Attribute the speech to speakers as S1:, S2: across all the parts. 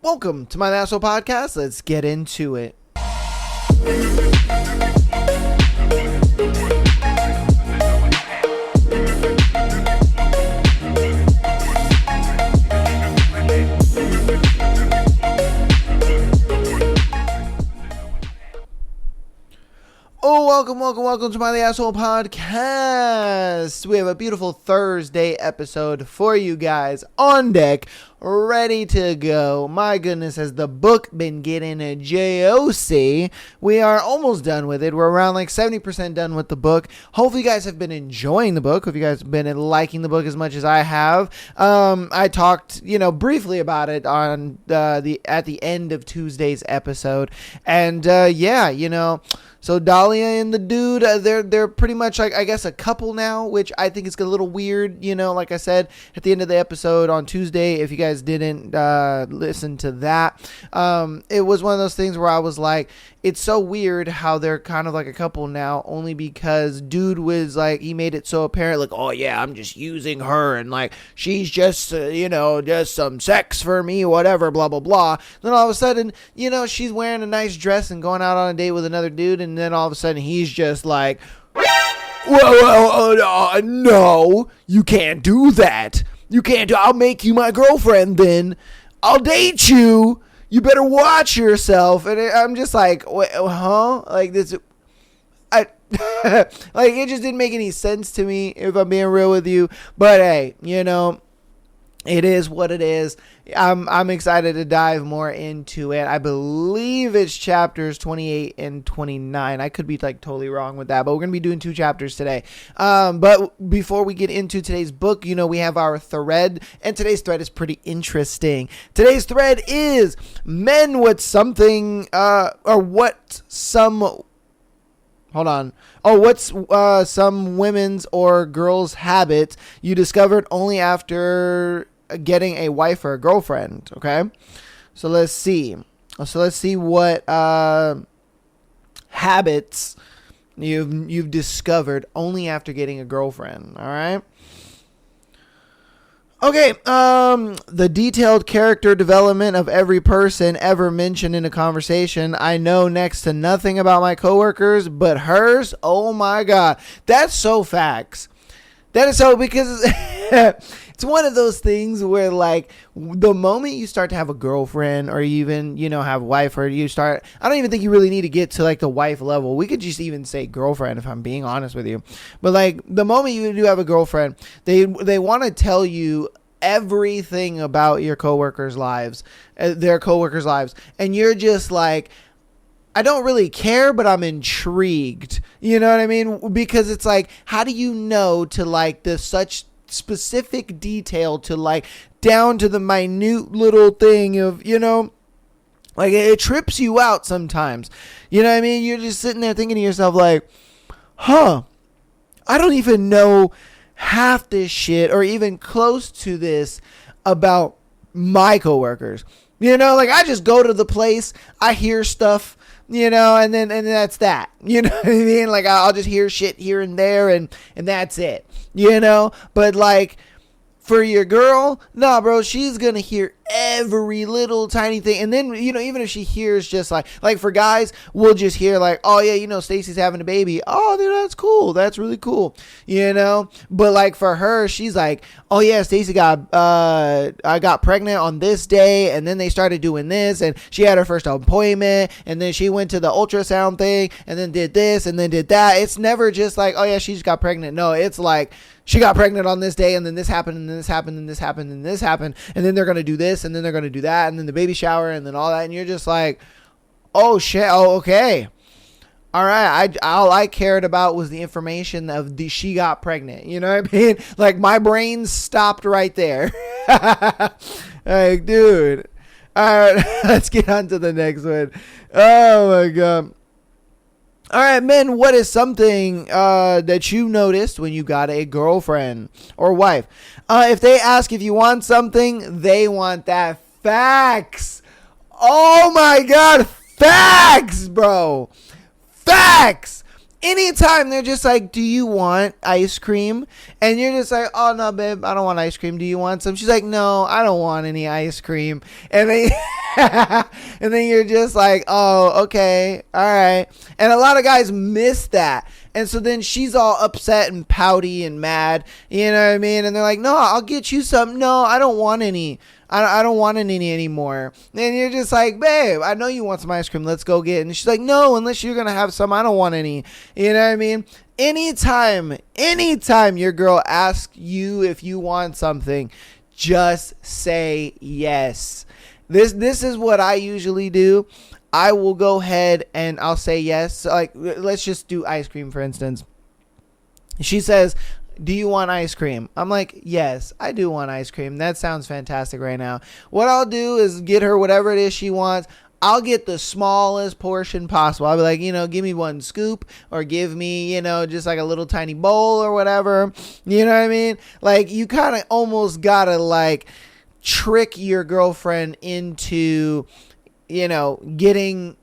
S1: Welcome to my National Podcast. Let's get into it. Oh, welcome to my The Asshole Podcast. We have a beautiful Thursday episode for you guys on deck, ready to go. My goodness, has the book been getting a JOC? We are almost done with it. We're around like 70% done with the book. Hopefully you guys have been enjoying the book. If you guys have been liking the book as much as I have. I talked, briefly about it on at the end of Tuesday's episode. And so Dahlia and the dude, they're pretty much like, I guess, a couple now, which I think is a little weird. Like I said at the end of the episode on Tuesday, if you guys didn't listen to that, it was one of those things where I was like, it's so weird how they're kind of like a couple now, only because dude was like, he made it so apparent, like, oh yeah, I'm just using her and like she's just just some sex for me, whatever, blah blah blah. Then all of a sudden, she's wearing a nice dress and going out on a date with another dude, and then all of a sudden he's just like, well, no, you can't do that. You can't I'll make you my girlfriend, then I'll date you. You better watch yourself. And I'm just like, huh? Like this, like it just didn't make any sense to me, if I'm being real with you. But hey, it is what it is. I'm excited to dive more into it. I believe it's chapters 28 and 29. I could be like totally wrong with that, but we're going to be doing 2 chapters today. But before we get into today's book, we have our thread, and today's thread is pretty interesting. Today's thread is men with something, what's some women's or girls' habits you discovered only after getting a wife or a girlfriend. Okay, so let's see what habits you've discovered only after getting a girlfriend. All right. Okay, the detailed character development of every person ever mentioned in a conversation. I know next to nothing about my coworkers, but hers, oh my God. That's so facts. That is so, because it's one of those things where, like, the moment you start to have a girlfriend, or even, have a wife, or I don't even think you really need to get to, like, the wife level. We could just even say girlfriend, if I'm being honest with you. But, like, the moment you do have a girlfriend, they want to tell you everything about your coworkers' lives, their coworkers' lives. And you're just like, I don't really care, but I'm intrigued. You know what I mean? Because it's like, how do you know to like the such specific detail, to like down to the minute little thing of, like it trips you out sometimes. You know what I mean? You're just sitting there thinking to yourself like, I don't even know half this shit or even close to this about my coworkers. Like I just go to the place, I hear stuff, and then that's that. You know what I mean? Like I'll just hear shit here and there, and that's it. But like for your girl, nah, bro, she's gonna hear every little tiny thing. And then, even if she hears just like for guys, we'll just hear like, oh yeah, Stacy's having a baby. Oh, dude, that's cool. That's really cool. But like for her, she's like, oh yeah, Stacy I got pregnant on this day, and then they started doing this, and she had her first appointment, and then she went to the ultrasound thing, and then did this, and then did that. It's never just like, oh yeah, she just got pregnant. No, it's like, she got pregnant on this day, and then this happened, and then this happened, and this happened, and this happened, and then they're going to do this, and then they're going to do that, and then the baby shower, and then all that, and you're just like, oh shit, oh okay. All right, all I cared about was the information of she got pregnant. You know what I mean? Like my brain stopped right there. Like, dude. All right, let's get on to the next one. Oh my God. All right, men, what is something that you noticed when you got a girlfriend or wife? If they ask if you want something, they want that. Facts. Oh my God, facts, bro. Facts. Anytime they're just like, do you want ice cream? And you're just like, oh no, babe, I don't want ice cream. Do you want some? She's like, no, I don't want any ice cream. And they And then you're just like, oh, okay, all right. And a lot of guys miss that. And so then she's all upset and pouty and mad, you know what I mean? And they're like, no, I'll get you some. No, I don't want any. I don't want any anymore. And you're just like, babe, I know you want some ice cream. Let's go get it. And she's like, no, unless you're going to have some, I don't want any. You know what I mean? Anytime your girl asks you if you want something, just say yes. This is what I usually do. I will go ahead and I'll say yes. So like, let's just do ice cream, for instance. She says, do you want ice cream? I'm like, yes, I do want ice cream. That sounds fantastic right now. What I'll do is get her whatever it is she wants. I'll get the smallest portion possible. I'll be like, give me one scoop, or give me, just like a little tiny bowl or whatever. You know what I mean? Like, you kind of almost gotta like trick your girlfriend into, getting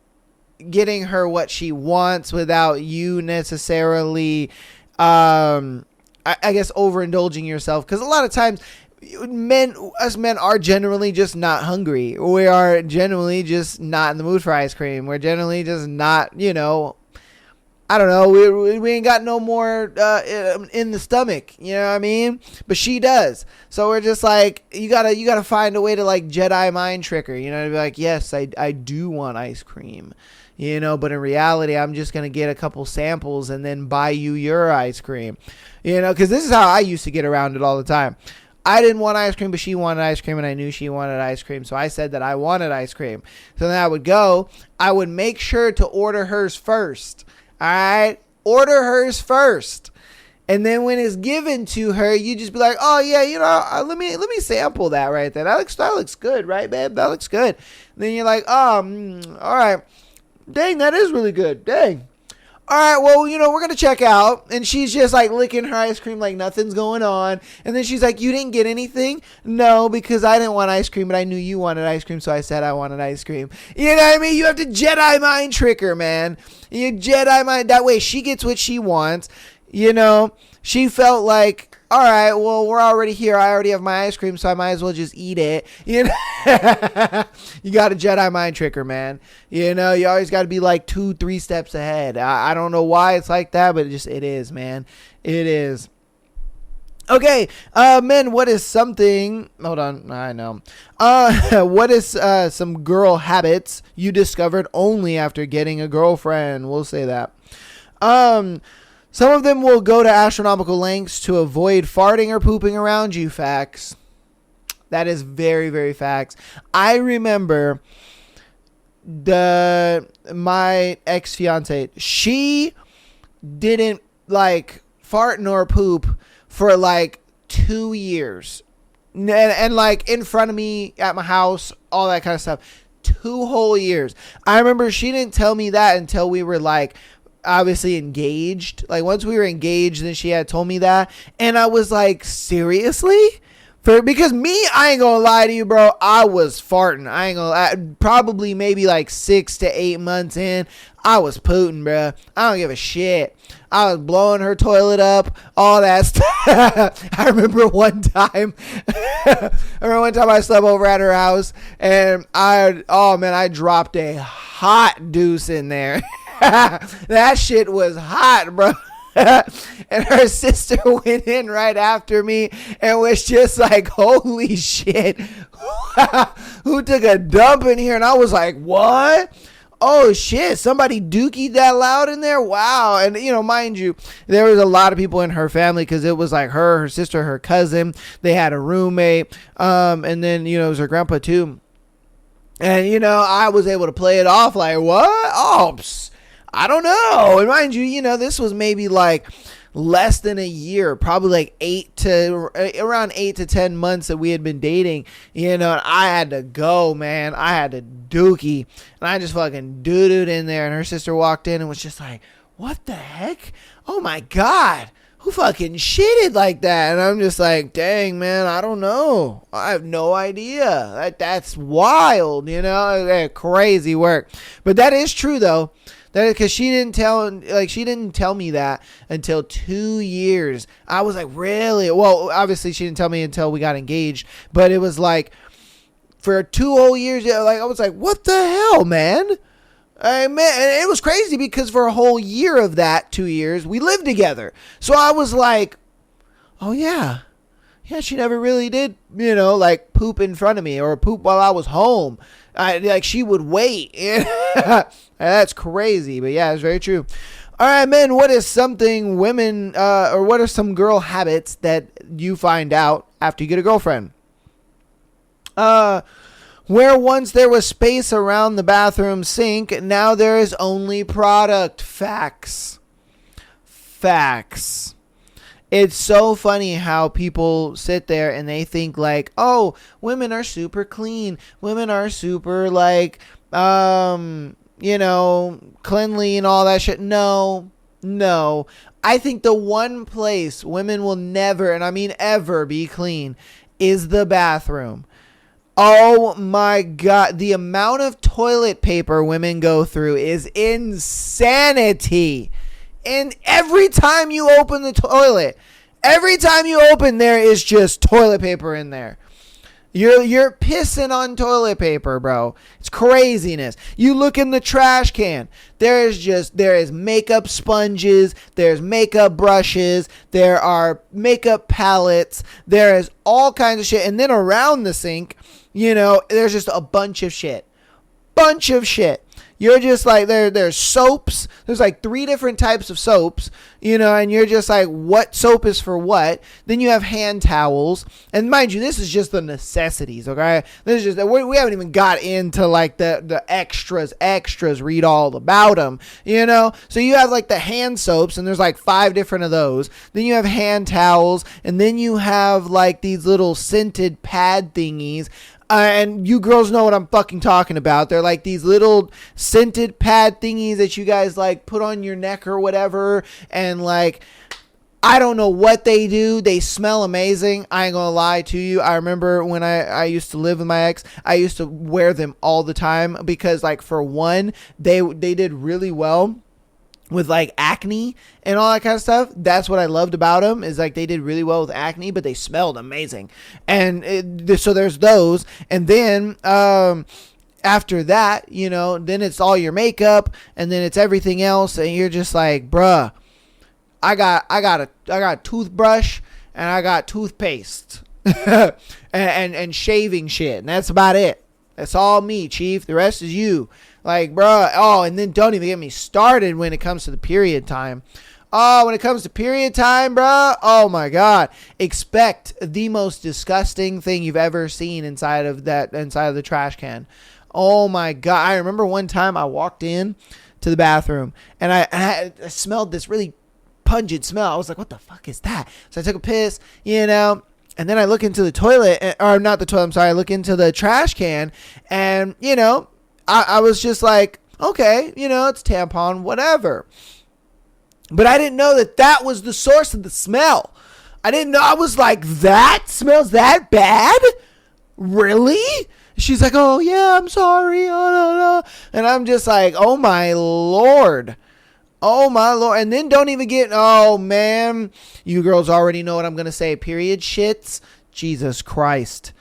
S1: her what she wants without you necessarily, I guess, overindulging yourself. Because a lot of times us men are generally just not hungry. We are generally just not in the mood for ice cream. We're generally just not, I don't know. We ain't got no more in the stomach. You know what I mean? But she does. So we're just like, you gotta find a way to like Jedi mind trick her. To be like, yes, I do want ice cream. But in reality, I'm just going to get a couple samples and then buy you your ice cream. Because this is how I used to get around it all the time. I didn't want ice cream, but she wanted ice cream, and I knew she wanted ice cream. So I said that I wanted ice cream. So then I would make sure to order hers first. All right? Order hers first. And then when it's given to her, you just be like, oh, yeah, let me sample that right there. That looks good, right, babe? That looks good. And then you're like, all right. Dang, that is really good. Dang. All right, well, we're going to check out. And she's just like licking her ice cream like nothing's going on. And then she's like, you didn't get anything? No, because I didn't want ice cream, but I knew you wanted ice cream, so I said I wanted ice cream. You know what I mean? You have to Jedi mind trick her, man. You Jedi mind. That way she gets what she wants. She felt like, all right, well, we're already here. I already have my ice cream, so I might as well just eat it. You got to Jedi mind trick her, man. You always got to be like 2-3 steps ahead. I don't know why it's like that, but it is, man. It is. Okay, men, what is something... Hold on, I know. What is some girl habits you discovered only after getting a girlfriend? We'll say that. Some of them will go to astronomical lengths to avoid farting or pooping around you. Facts. That is very, very facts. I remember my ex-fiance. She didn't like fart nor poop for like 2 years. And like in front of me at my house, all that kind of stuff. 2 whole years. I remember she didn't tell me that until we were like obviously engaged. Like once we were engaged, then she had told me that, and I was like, seriously? Because me, I ain't gonna lie to you, bro, I was farting. I ain't gonna lie. Probably maybe like 6 to 8 months in, I was pooting, bro. I don't give a shit. I was blowing her toilet up, all that stuff. I remember one time I slept over at her house, and I dropped a hot deuce in there. That shit was hot, bro. And her sister went in right after me and was just like, holy shit. Who took a dump in here? And I was like, what? Oh shit, somebody dookied that loud in there? Wow. And mind you, there was a lot of people in her family, because it was like her sister, her cousin. They had a roommate. And then, it was her grandpa too. And, I was able to play it off like, what? Oh, I don't know. And mind you, this was maybe like less than a year, probably like around 8 to 10 months that we had been dating, and I had to go, man. I had to dookie, and I just fucking doo-dooed in there, and her sister walked in and was just like, what the heck? Oh my God. Who fucking shitted like that? And I'm just like, dang, man, I don't know. I have no idea. That's wild, crazy work. But that is true, though. That because she didn't tell me that until 2 years. I was like, really? Well, obviously she didn't tell me until we got engaged, but it was like for 2 whole years, like I was like, what the hell, man? Man, and it was crazy because for a whole year of that 2 years, we lived together. So I was like, oh yeah, she never really did, like poop in front of me or poop while I was home. Like she would wait. That's crazy, but yeah, it's very true. All right, men, what is something women, or what are some girl habits that you find out after you get a girlfriend? Where once there was space around the bathroom sink, now there is only product. Facts. It's so funny how people sit there and they think like, oh, women are super clean. Women are super like, cleanly and all that shit. No. I think the one place women will never, and I mean ever, be clean is the bathroom. Oh my God. The amount of toilet paper women go through is insanity. And every time you open the toilet, there is just toilet paper in there. You're pissing on toilet paper, bro. It's craziness. You look in the trash can. There is makeup sponges. There's makeup brushes. There are makeup palettes. There is all kinds of shit. And then around the sink, there's just a bunch of shit. You're just like, there's soaps. There's like 3 different types of soaps, and you're just like, what soap is for what? Then you have hand towels. And mind you, this is just the necessities, okay? This is just, we haven't even got into like the extras, read all about them, So you have like the hand soaps, and there's like 5 different of those. Then you have hand towels, and then you have like these little scented pad thingies. And you girls know what I'm fucking talking about. They're like these little scented pad thingies that you guys like put on your neck or whatever. And like, I don't know what they do. They smell amazing. I ain't gonna lie to you. I remember when I used to live with my ex, I used to wear them all the time because like for one, they did really well with like acne and all that kind of stuff. That's what I loved about them, is like they did really well with acne, but they smelled amazing. And so there's those. And then after that, then it's all your makeup, and then it's everything else, and you're just like, bruh, I got a toothbrush, and I got toothpaste and shaving shit, and that's about it. That's all me, chief. The rest is you. Like, bro. Oh, and then don't even get me started when it comes to the period time. Oh, when it comes to period time, bro. Oh my God. Expect the most disgusting thing you've ever seen inside of the trash can. Oh my God. I remember one time I walked in to the bathroom and I smelled this really pungent smell. I was like, what the fuck is that? So I took a piss, and then I look into the toilet, or not the toilet, I'm sorry. I look into the trash can, and, I was just like, okay, it's tampon, whatever. But I didn't know that was the source of the smell. I didn't know. I was like, that smells that bad? Really? She's like, oh, yeah, I'm sorry. Oh, no. And I'm just like, oh, my Lord. Oh, my Lord. And then don't even get, oh, man. You girls already know what I'm going to say. Period shits. Jesus Christ.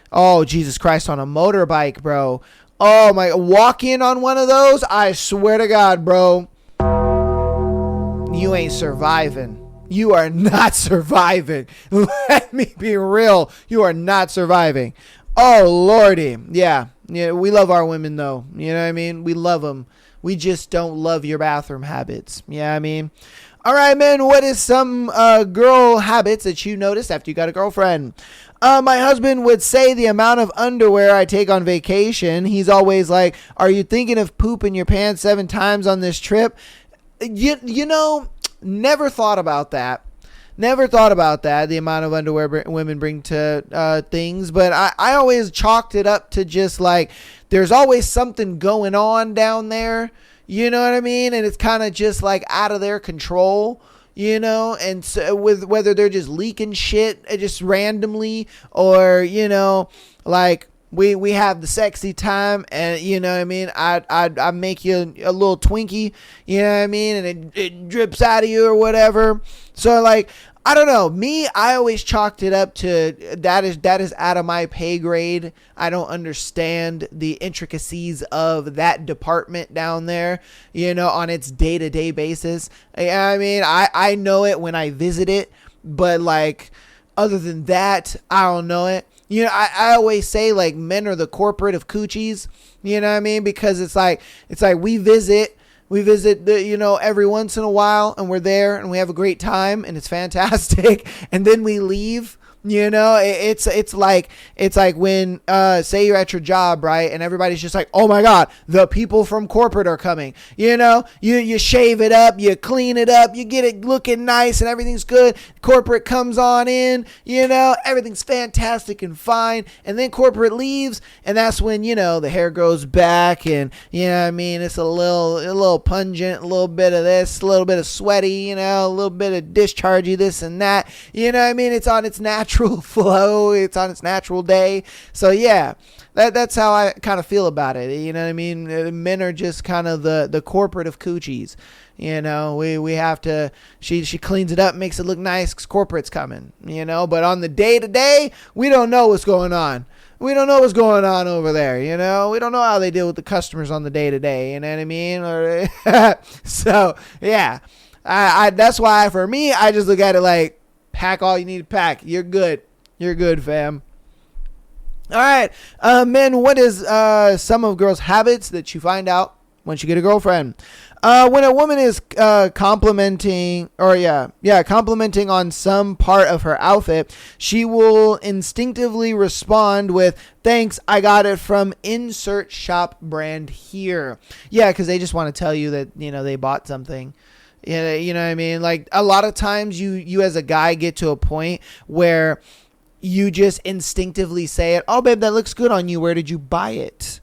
S1: Oh, Jesus Christ, on a motorbike, bro. Oh my, walk in on one of those, I swear to God, bro, you ain't surviving. You are not surviving. Let me be real. You are not surviving. Oh, Lordy. Yeah, we love our women, though. You know what I mean? We love them. We just don't love your bathroom habits. Yeah, I mean. All right, man, what is some girl habits that you noticed after you got a girlfriend? My husband would say the amount of underwear I take on vacation. He's always like, are you thinking of pooping your pants 7 times on this trip? Never thought about that. The amount of underwear women bring to things. But I always chalked it up to just like, there's always something going on down there. You know what I mean? And it's kind of just like out of their control. And so with whether they're just leaking shit just randomly, or, like we have the sexy time, and you know what I mean, I make you a little Twinkie, you know what I mean, and it drips out of you or whatever. So like I don't know. Me, I always chalked it up to that is out of my pay grade. I don't understand the intricacies of that department down there, on its day-to-day basis. I mean, I know it when I visit it, but like other than that, I don't know it. I always say like men are the corporate of coochies, you know what I mean? Because it's like we visit every once in a while, and we're there and we have a great time and it's fantastic. And then we leave. It's like when say you're at your job, right, and everybody's just like, oh my god, the people from corporate are coming. You shave it up, you clean it up, you get it looking nice and everything's good. Corporate comes on in, everything's fantastic and fine, and then corporate leaves, and that's when the hair grows back, and it's a little pungent, a little bit of this, a little bit of sweaty, a little bit of dischargey, this and that. It's on its natural flow, it's on its natural day. So yeah, that's how I kind of feel about it. Men are just kind of the corporate of coochies. We have to, she cleans it up, makes it look nice because corporate's coming, but on the day to day, we don't know what's going on. We don't know what's going on over there, We don't know how they deal with the customers on the day to day, you know what I mean? So yeah, I that's why for me, I just look at it like, pack all you need to pack. You're good. You're good, fam. All right. Men, what is some of girls' habits that you find out once you get a girlfriend? When a woman is complimenting on some part of her outfit, she will instinctively respond with, thanks, I got it from insert shop brand here. Yeah, because they just want to tell you that, they bought something. Yeah, you know what I mean? Like a lot of times you as a guy get to a point where you just instinctively say it. Oh, babe, that looks good on you. Where did you buy it?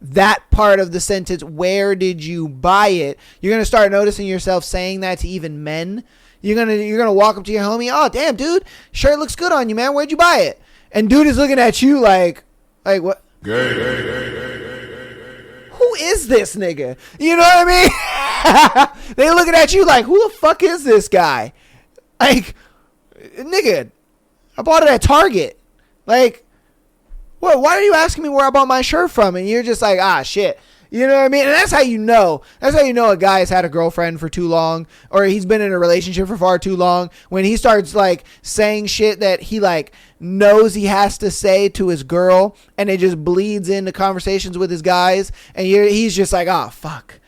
S1: That part of the sentence, where did you buy it? You're going to start noticing yourself saying that to even men. You're going to walk up to your homie. Oh, damn, dude, shirt looks good on you, man. Where'd you buy it? And dude is looking at you like what? Who is this nigga? You know what I mean? They looking at you like, who the fuck is this guy? Like, nigga, I bought it at Target. Like, what? Why are you asking me where I bought my shirt from? And you're just like, shit. You know what I mean? And that's how you know. That's how you know a guy has had a girlfriend for too long, or he's been in a relationship for far too long. When he starts like saying shit that he like knows he has to say to his girl, and it just bleeds into conversations with his guys, and he's just like, fuck.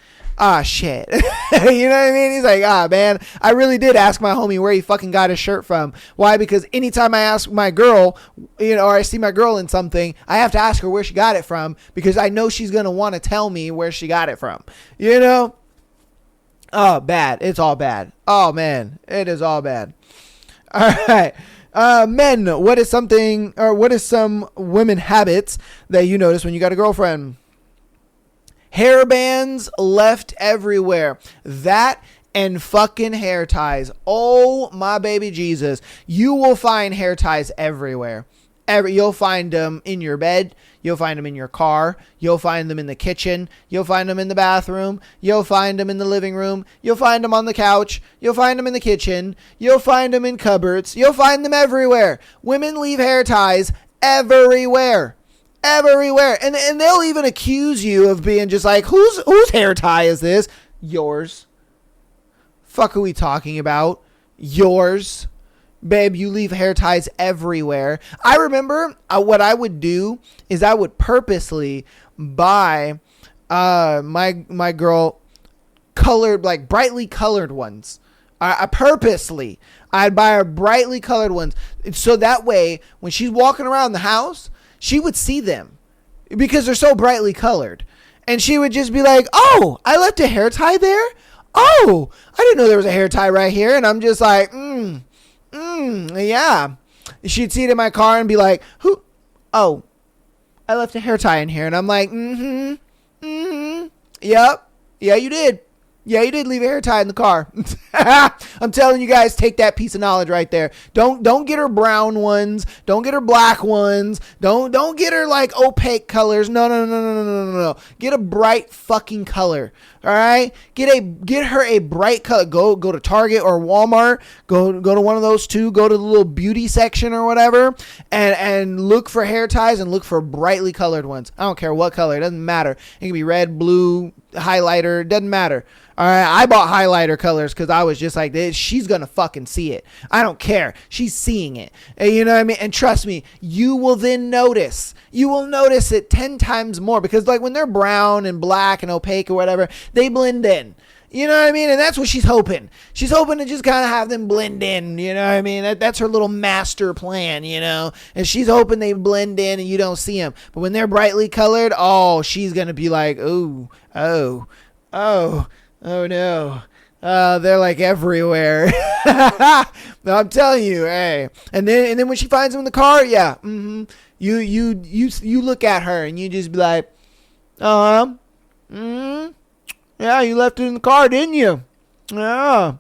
S1: Shit. You know what I mean? He's like, man, I really did ask my homie where he fucking got his shirt from. Why? Because anytime I ask my girl, or I see my girl in something, I have to ask her where she got it from, because I know she's going to want to tell me where she got it from. Oh, bad. It's all bad. Oh, man. It is all bad. All right. Men, what is some women habits that you notice when you got a girlfriend? Hair bands left everywhere. That and fucking hair ties. Oh, my baby Jesus. You will find hair ties everywhere. You'll find them in your bed. You'll find them in your car. You'll find them in the kitchen. You'll find them in the bathroom. You'll find them in the living room. You'll find them on the couch. You'll find them in the kitchen. You'll find them in cupboards. You'll find them everywhere. Women leave hair ties everywhere. Everywhere. And they'll even accuse you of being just like, whose hair tie is this? Yours. Fuck are we talking about? Yours. Babe, you leave hair ties everywhere. I remember what I would do is I would purposely buy my girl colored, like brightly colored ones. I purposely, I'd buy her brightly colored ones. So that way, when she's walking around the house, she would see them because they're so brightly colored. And she would just be like, oh, I left a hair tie there? Oh, I didn't know there was a hair tie right here. And I'm just like, yeah. She'd see it in my car and be like, who? Oh, I left a hair tie in here. And I'm like, yep. Yeah, you did. Yeah, you did leave a hair tie in the car. I'm telling you guys, take that piece of knowledge right there. Don't get her brown ones. Don't get her black ones. Don't get her like opaque colors. No. Get a bright fucking color. All right? Get her a bright color. Go to Target or Walmart. Go to one of those two. Go to the little beauty section or whatever, and look for hair ties and look for brightly colored ones. I don't care what color. It doesn't matter. It can be red, blue, highlighter. It doesn't matter. All right, I bought highlighter colors because I was just like, she's going to fucking see it. I don't care. She's seeing it. You know what I mean? And trust me, you will then notice. You will notice it 10 times more because like when they're brown and black and opaque or whatever, they blend in. You know what I mean? And that's what she's hoping. She's hoping to just kind of have them blend in. You know what I mean? That's her little master plan, you know? And she's hoping they blend in and you don't see them. But when they're brightly colored, oh, she's going to be like, oh no. They're like everywhere. No, I'm telling you, hey. And then when she finds them in the car, yeah. You look at her and you just be like, yeah, you left it in the car, didn't you? Yeah.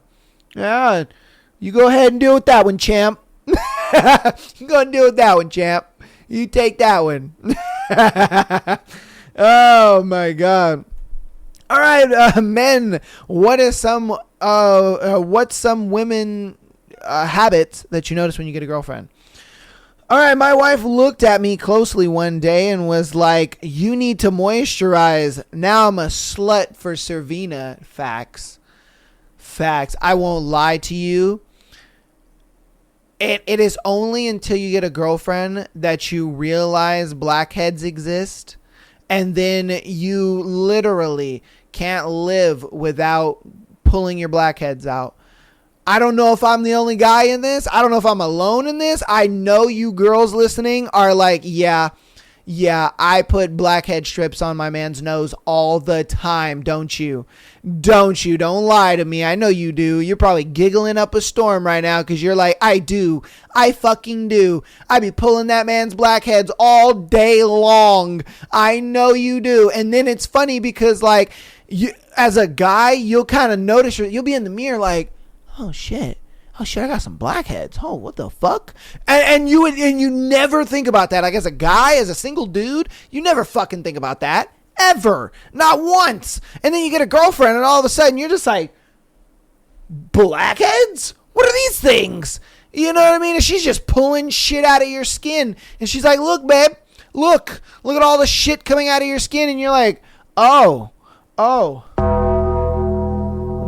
S1: You go ahead and deal with that one, champ. You go and deal with that one, champ. You take that one. Oh my God. All right, men. What's some women habits that you notice when you get a girlfriend? All right, my wife looked at me closely one day and was like, "You need to moisturize." Now I'm a slut for Cervina. Facts. I won't lie to you. It is only until you get a girlfriend that you realize blackheads exist. And then you literally can't live without pulling your blackheads out. I don't know if I'm the only guy in this. I don't know if I'm alone in this. I know you girls listening are like, yeah, I put blackhead strips on my man's nose all the time, don't you? Don't lie to me. I know you do. You're probably giggling up a storm right now because you're like, I do. I fucking do. I be pulling that man's blackheads all day long. I know you do. And then it's funny because like, you as a guy, you'll kind of notice, you'll be in the mirror like, oh shit, I got some blackheads. Oh, what the fuck? And you never think about that. Like as a guy, as a single dude, you never fucking think about that. Ever. Not once. And then you get a girlfriend and all of a sudden you're just like, blackheads? What are these things? You know what I mean? And she's just pulling shit out of your skin. And she's like, look, babe, look at all the shit coming out of your skin. And you're like, oh,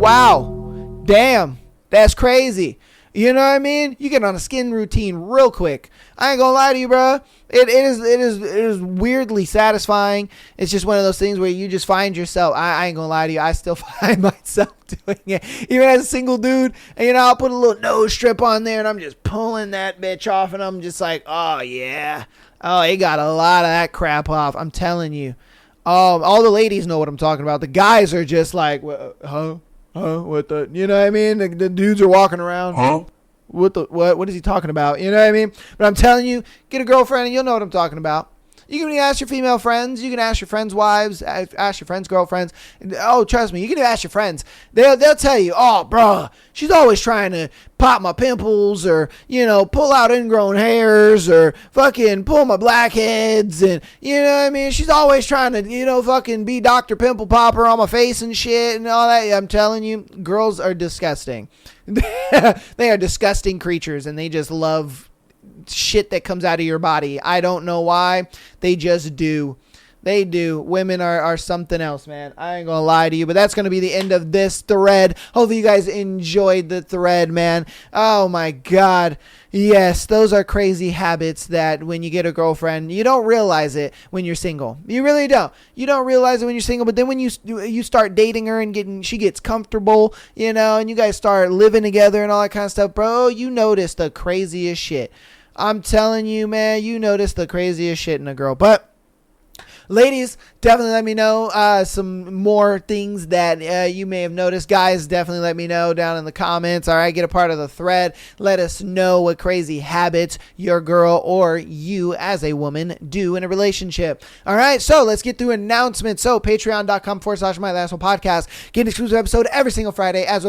S1: wow, damn, that's crazy. You know what I mean? You get on a skin routine real quick. I ain't gonna lie to you, bro. It is weirdly satisfying. It's just one of those things where you just find yourself. I ain't gonna lie to you. I still find myself doing it, even as a single dude. And I'll put a little nose strip on there, and I'm just pulling that bitch off, and I'm just like, oh yeah, oh, it got a lot of that crap off. I'm telling you. All the ladies know what I'm talking about. The guys are just like, huh? What the? You know what I mean? The dudes are walking around. Huh? What is he talking about? You know what I mean? But I'm telling you, get a girlfriend and you'll know what I'm talking about. You can ask your female friends. You can ask your friends' wives. Ask your friends' girlfriends. Oh, trust me, you can ask your friends. They'll tell you, oh, bro, she's always trying to pop my pimples or, pull out ingrown hairs or fucking pull my blackheads. And, you know what I mean? She's always trying to, fucking be Dr. Pimple Popper on my face and shit and all that. I'm telling you, girls are disgusting. They are disgusting creatures and they just love shit that comes out of your body. I don't know why. They just do. They do. Women are something else, man. I ain't gonna lie to you, but that's gonna be the end of this thread. Hopefully you guys enjoyed the thread, man. Oh my God. Yes, those are crazy habits that when you get a girlfriend, you don't realize it when you're single. You really don't. You don't realize it when you're single, but then when you start dating her and she gets comfortable, and you guys start living together and all that kind of stuff, bro, you notice the craziest shit. I'm telling you, man, you notice the craziest shit in a girl. But ladies, Definitely let me know some more things that you may have noticed. Guys, definitely let me know down in the comments. All right, get a part of the thread. Let us know what crazy habits your girl or you as a woman do in a relationship. All right, so let's get through announcements. So patreon.com/My Last One Podcast. Get an exclusive episode every single Friday, as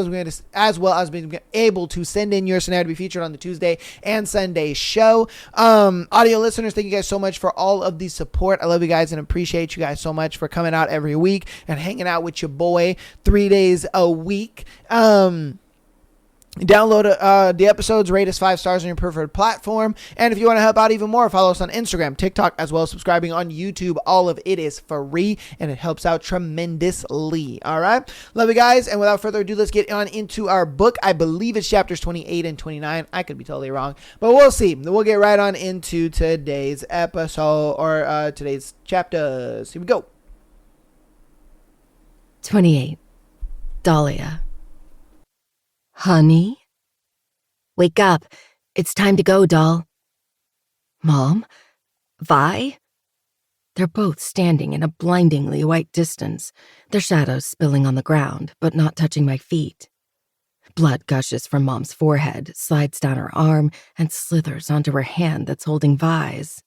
S1: well as being able to send in your scenario to be featured on the Tuesday and Sunday show. Audio listeners, thank you guys so much for all of the support. I love you guys and appreciate you guys so much for coming out every week and hanging out with your boy 3 days a week. Download the episodes, rate us 5 stars on your preferred platform. And if you want to help out even more, follow us on Instagram, TikTok, as well as subscribing on YouTube. All of it is free and it helps out tremendously. All right. Love you guys. And without further ado, let's get on into our book. I believe it's chapters 28 and 29. I could be totally wrong, but we'll see. We'll get right on into today's episode or today's chapters. Here we go.
S2: 28. Dahlia. Honey? Wake up. It's time to go, doll. Mom? Vi? They're both standing in a blindingly white distance, their shadows spilling on the ground, but not touching my feet. Blood gushes from Mom's forehead, slides down her arm, and slithers onto her hand that's holding Vi's.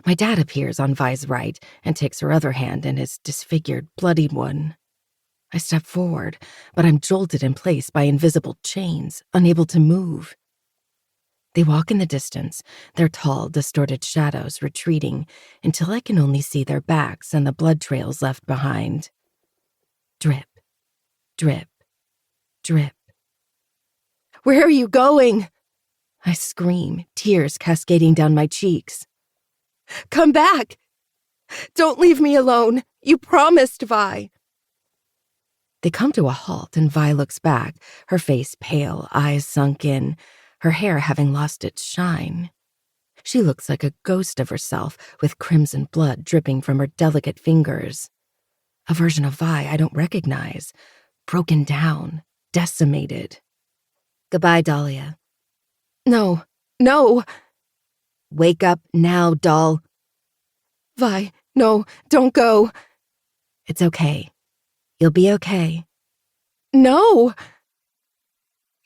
S2: My dad appears on Vi's right and takes her other hand in his disfigured, bloodied one. I step forward, but I'm jolted in place by invisible chains, unable to move. They walk in the distance, their tall, distorted shadows retreating until I can only see their backs and the blood trails left behind. Drip, drip, drip. Where are you going? I scream, tears cascading down my cheeks. Come back! Don't leave me alone! You promised, Vi! They come to a halt and Vi looks back, her face pale, eyes sunk in, her hair having lost its shine. She looks like a ghost of herself with crimson blood dripping from her delicate fingers. A version of Vi I don't recognize, broken down, decimated. Goodbye, Dahlia. No, no! Wake up now, doll. Vi, no, don't go. It's okay. You'll be okay. No!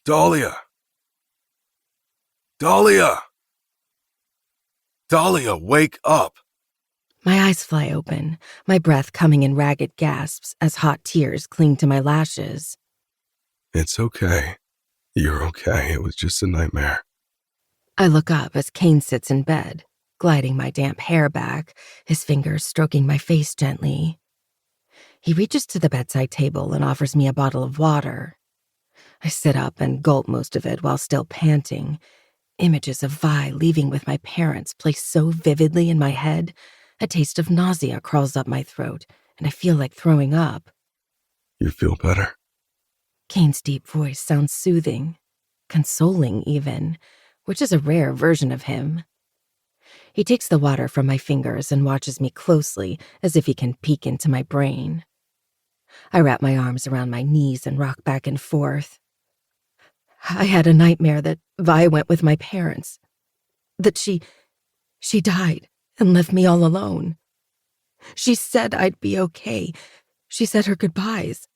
S3: Dahlia! Dahlia! Dahlia, wake up!
S2: My eyes fly open, my breath coming in ragged gasps as hot tears cling to my lashes.
S3: It's okay. You're okay. It was just a nightmare.
S2: I look up as Kane sits in bed, gliding my damp hair back, his fingers stroking my face gently. He reaches to the bedside table and offers me a bottle of water. I sit up and gulp most of it while still panting. Images of Vi leaving with my parents play so vividly in my head, a taste of nausea crawls up my throat, and I feel like throwing up.
S3: You feel better?
S2: Kane's deep voice sounds soothing, consoling even, which is a rare version of him. He takes the water from my fingers and watches me closely as if he can peek into my brain. I wrap my arms around my knees and rock back and forth. I had a nightmare that Vi went with my parents. That she died and left me all alone. She said I'd be okay. She said her goodbyes.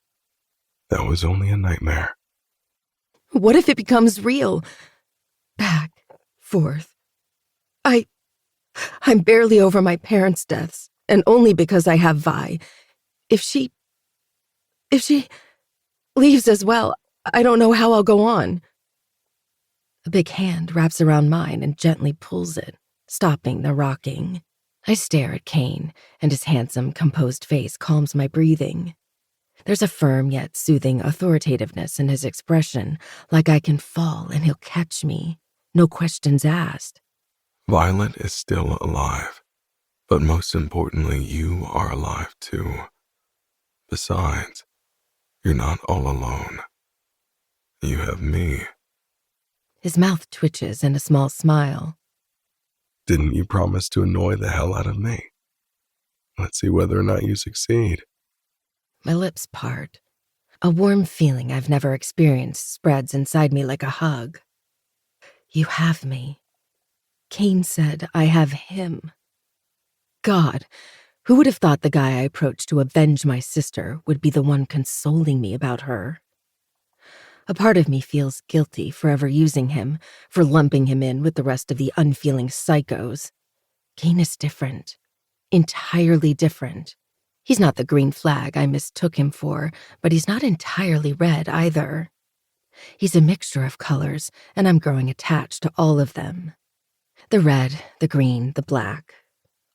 S3: That was only a nightmare.
S2: What if it becomes real? Back, forth. I'm barely over my parents' deaths, and only because I have Vi. If she leaves as well, I don't know how I'll go on. A big hand wraps around mine and gently pulls it, stopping the rocking. I stare at Kane, and his handsome, composed face calms my breathing. There's a firm yet soothing authoritativeness in his expression, like I can fall and he'll catch me. No questions asked.
S3: Violet is still alive, but most importantly, you are alive too. Besides, you're not all alone. You have me.
S2: His mouth twitches in a small smile.
S3: Didn't you promise to annoy the hell out of me? Let's see whether or not you succeed.
S2: My lips part. A warm feeling I've never experienced spreads inside me like a hug. You have me. Kane said I have him. God, Who would have thought the guy I approached to avenge my sister would be the one consoling me about her? A part of me feels guilty for ever using him, for lumping him in with the rest of the unfeeling psychos. Kane is different. Entirely different. He's not the green flag I mistook him for, but he's not entirely red either. He's a mixture of colors, and I'm growing attached to all of them. The red, the green, the black.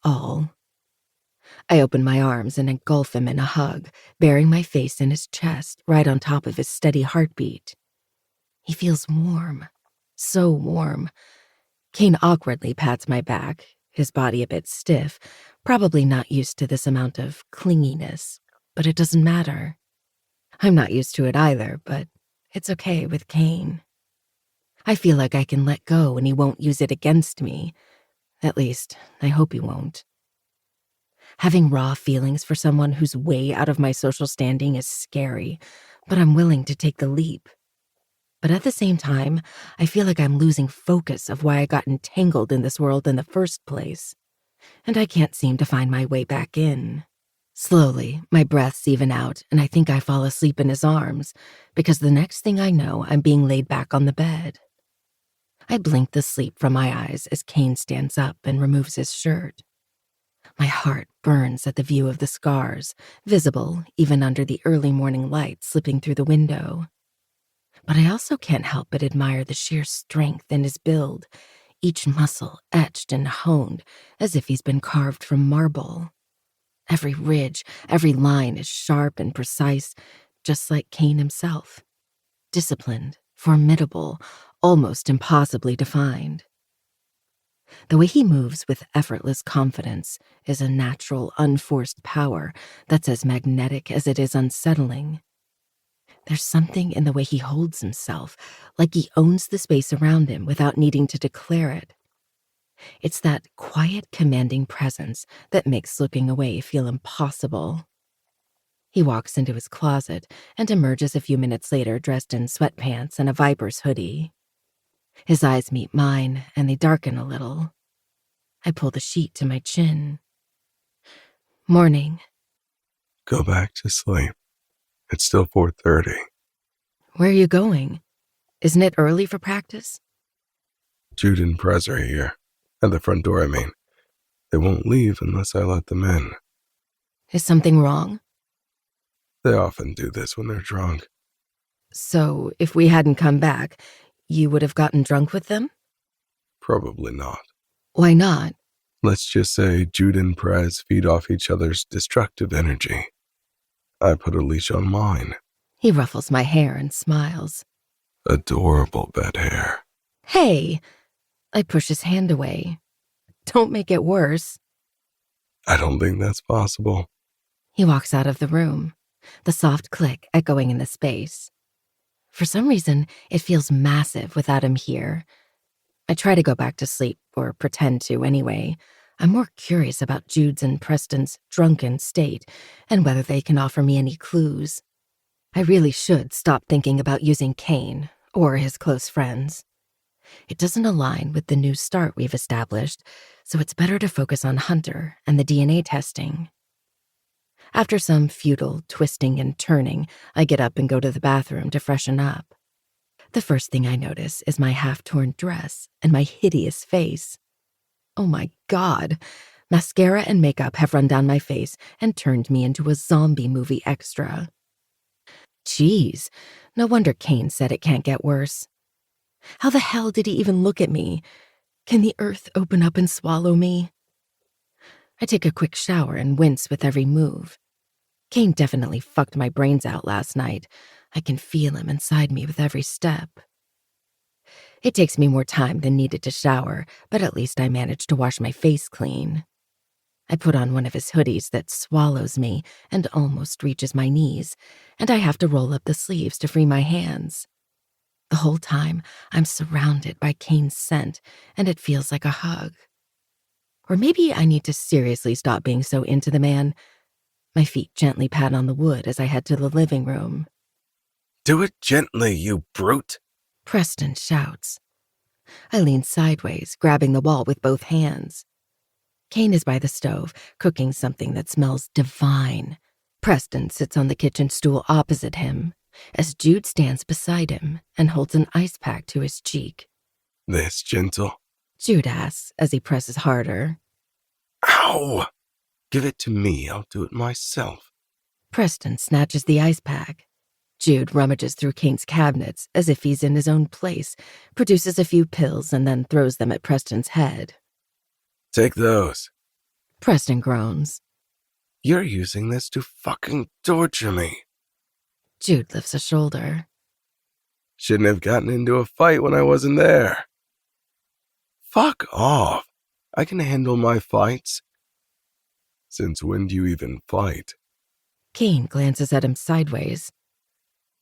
S2: All. I open my arms and engulf him in a hug, burying my face in his chest, right on top of his steady heartbeat. He feels warm. So warm. Kane awkwardly pats my back, his body a bit stiff, probably not used to this amount of clinginess, but it doesn't matter. I'm not used to it either, but it's okay with Kane. I feel like I can let go and he won't use it against me. At least, I hope he won't. Having raw feelings for someone who's way out of my social standing is scary, but I'm willing to take the leap. But at the same time, I feel like I'm losing focus of why I got entangled in this world in the first place. And I can't seem to find my way back in. Slowly, my breaths even out, and I think I fall asleep in his arms, because the next thing I know, I'm being laid back on the bed. I blink the sleep from my eyes as Kane stands up and removes his shirt. My heart burns at the view of the scars, visible even under the early morning light slipping through the window. But I also can't help but admire the sheer strength in his build, each muscle etched and honed as if he's been carved from marble. Every ridge, every line is sharp and precise, just like Kane himself. Disciplined, formidable, almost impossibly defined. The way he moves with effortless confidence is a natural, unforced power that's as magnetic as it is unsettling. There's something in the way he holds himself, like he owns the space around him without needing to declare it. It's that quiet, commanding presence that makes looking away feel impossible. He walks into his closet and emerges a few minutes later dressed in sweatpants and a Viper's hoodie. His eyes meet mine, and they darken a little. I pull the sheet to my chin. Morning.
S3: Go back to sleep. It's still 4:30.
S2: Where are you going? Isn't it early for practice?
S3: Jude and Prez are here. At the front door, I mean. They won't leave unless I let them in.
S2: Is something wrong?
S3: They often do this when they're drunk.
S2: So, if we hadn't come back, you would have gotten drunk with them?
S3: Probably not.
S2: Why not?
S3: Let's just say Jude and Prez feed off each other's destructive energy. I put a leash on mine.
S2: He ruffles my hair and smiles.
S3: Adorable bed hair.
S2: Hey! I push his hand away. Don't make it worse.
S3: I don't think that's possible.
S2: He walks out of the room, the soft click echoing in the space. For some reason, it feels massive without him here. I try to go back to sleep, or pretend to anyway. I'm more curious about Jude's and Preston's drunken state, and whether they can offer me any clues. I really should stop thinking about using Kane, or his close friends. It doesn't align with the new start we've established, so it's better to focus on Hunter and the DNA testing. After some futile twisting and turning, I get up and go to the bathroom to freshen up. The first thing I notice is my half-torn dress and my hideous face. Oh my God! Mascara and makeup have run down my face and turned me into a zombie movie extra. Jeez, no wonder Kane said it can't get worse. How the hell did he even look at me? Can the earth open up and swallow me? I take a quick shower and wince with every move. Kane definitely fucked my brains out last night. I can feel him inside me with every step. It takes me more time than needed to shower, but at least I managed to wash my face clean. I put on one of his hoodies that swallows me and almost reaches my knees, and I have to roll up the sleeves to free my hands. The whole time, I'm surrounded by Kane's scent, and it feels like a hug. Or maybe I need to seriously stop being so into the man. My feet gently pat on the wood as I head to the living room.
S3: Do it gently, you brute.
S2: Preston shouts. I lean sideways, grabbing the wall with both hands. Kane is by the stove, cooking something that smells divine. Preston sits on the kitchen stool opposite him, as Jude stands beside him and holds an ice pack to his cheek.
S3: This gentle?
S2: Jude asks as he presses harder.
S3: Ow! Give it to me, I'll do it myself.
S2: Preston snatches the ice pack. Jude rummages through Kane's cabinets as if he's in his own place, produces a few pills, and then throws them at Preston's head.
S3: Take those.
S2: Preston groans.
S3: You're using this to fucking torture me.
S2: Jude lifts a shoulder.
S3: Shouldn't have gotten into a fight when I wasn't there. Fuck off. I can handle my fights. Since when do you even fight?
S2: Kane glances at him sideways.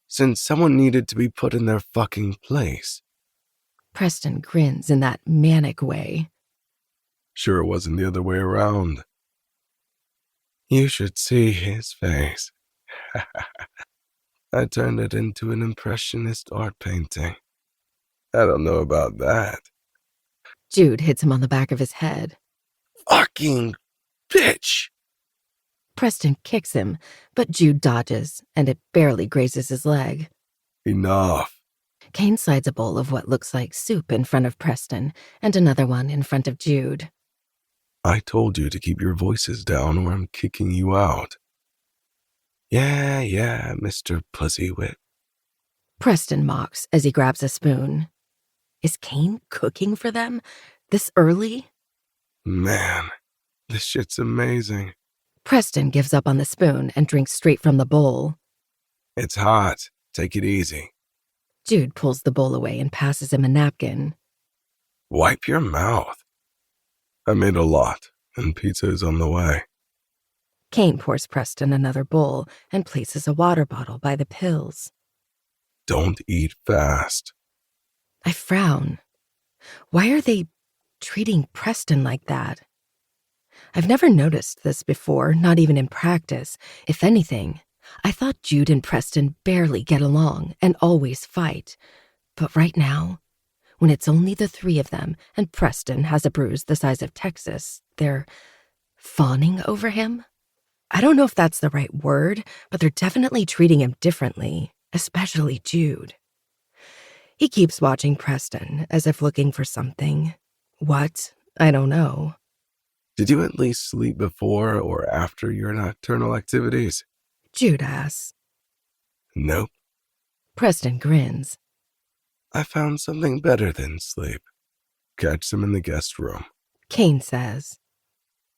S3: Since someone needed to be put in their fucking place.
S2: Preston grins in that manic way.
S3: Sure it wasn't the other way around. You should see his face. I turned it into an impressionist art painting. I don't know about that.
S2: Jude hits him on the back of his head.
S3: Fucking bitch!
S2: Preston kicks him, but Jude dodges, and it barely grazes his leg.
S3: Enough.
S2: Kane slides a bowl of what looks like soup in front of Preston, and another one in front of Jude.
S3: I told you to keep your voices down or I'm kicking you out. Yeah, Mr. Pussywit.
S2: Preston mocks as he grabs a spoon. Is Kane cooking for them? This early?
S3: Man, this shit's amazing.
S2: Preston gives up on the spoon and drinks straight from the bowl.
S3: It's hot. Take it easy.
S2: Jude pulls the bowl away and passes him a napkin.
S3: Wipe your mouth. I made a lot, and pizza is on the way.
S2: Kane pours Preston another bowl and places a water bottle by the pills.
S3: Don't eat fast.
S2: I frown. Why are they treating Preston like that? I've never noticed this before, not even in practice. If anything, I thought Jude and Preston barely get along and always fight. But right now, when it's only the three of them and Preston has a bruise the size of Texas, they're fawning over him? I don't know if that's the right word, but they're definitely treating him differently, especially Jude. He keeps watching Preston as if looking for something. What? I don't know.
S3: Did you at least sleep before or after your nocturnal activities?
S2: Jude asks.
S3: Nope.
S2: Preston grins.
S3: I found something better than sleep. Catch them in the guest room.
S2: Kane says.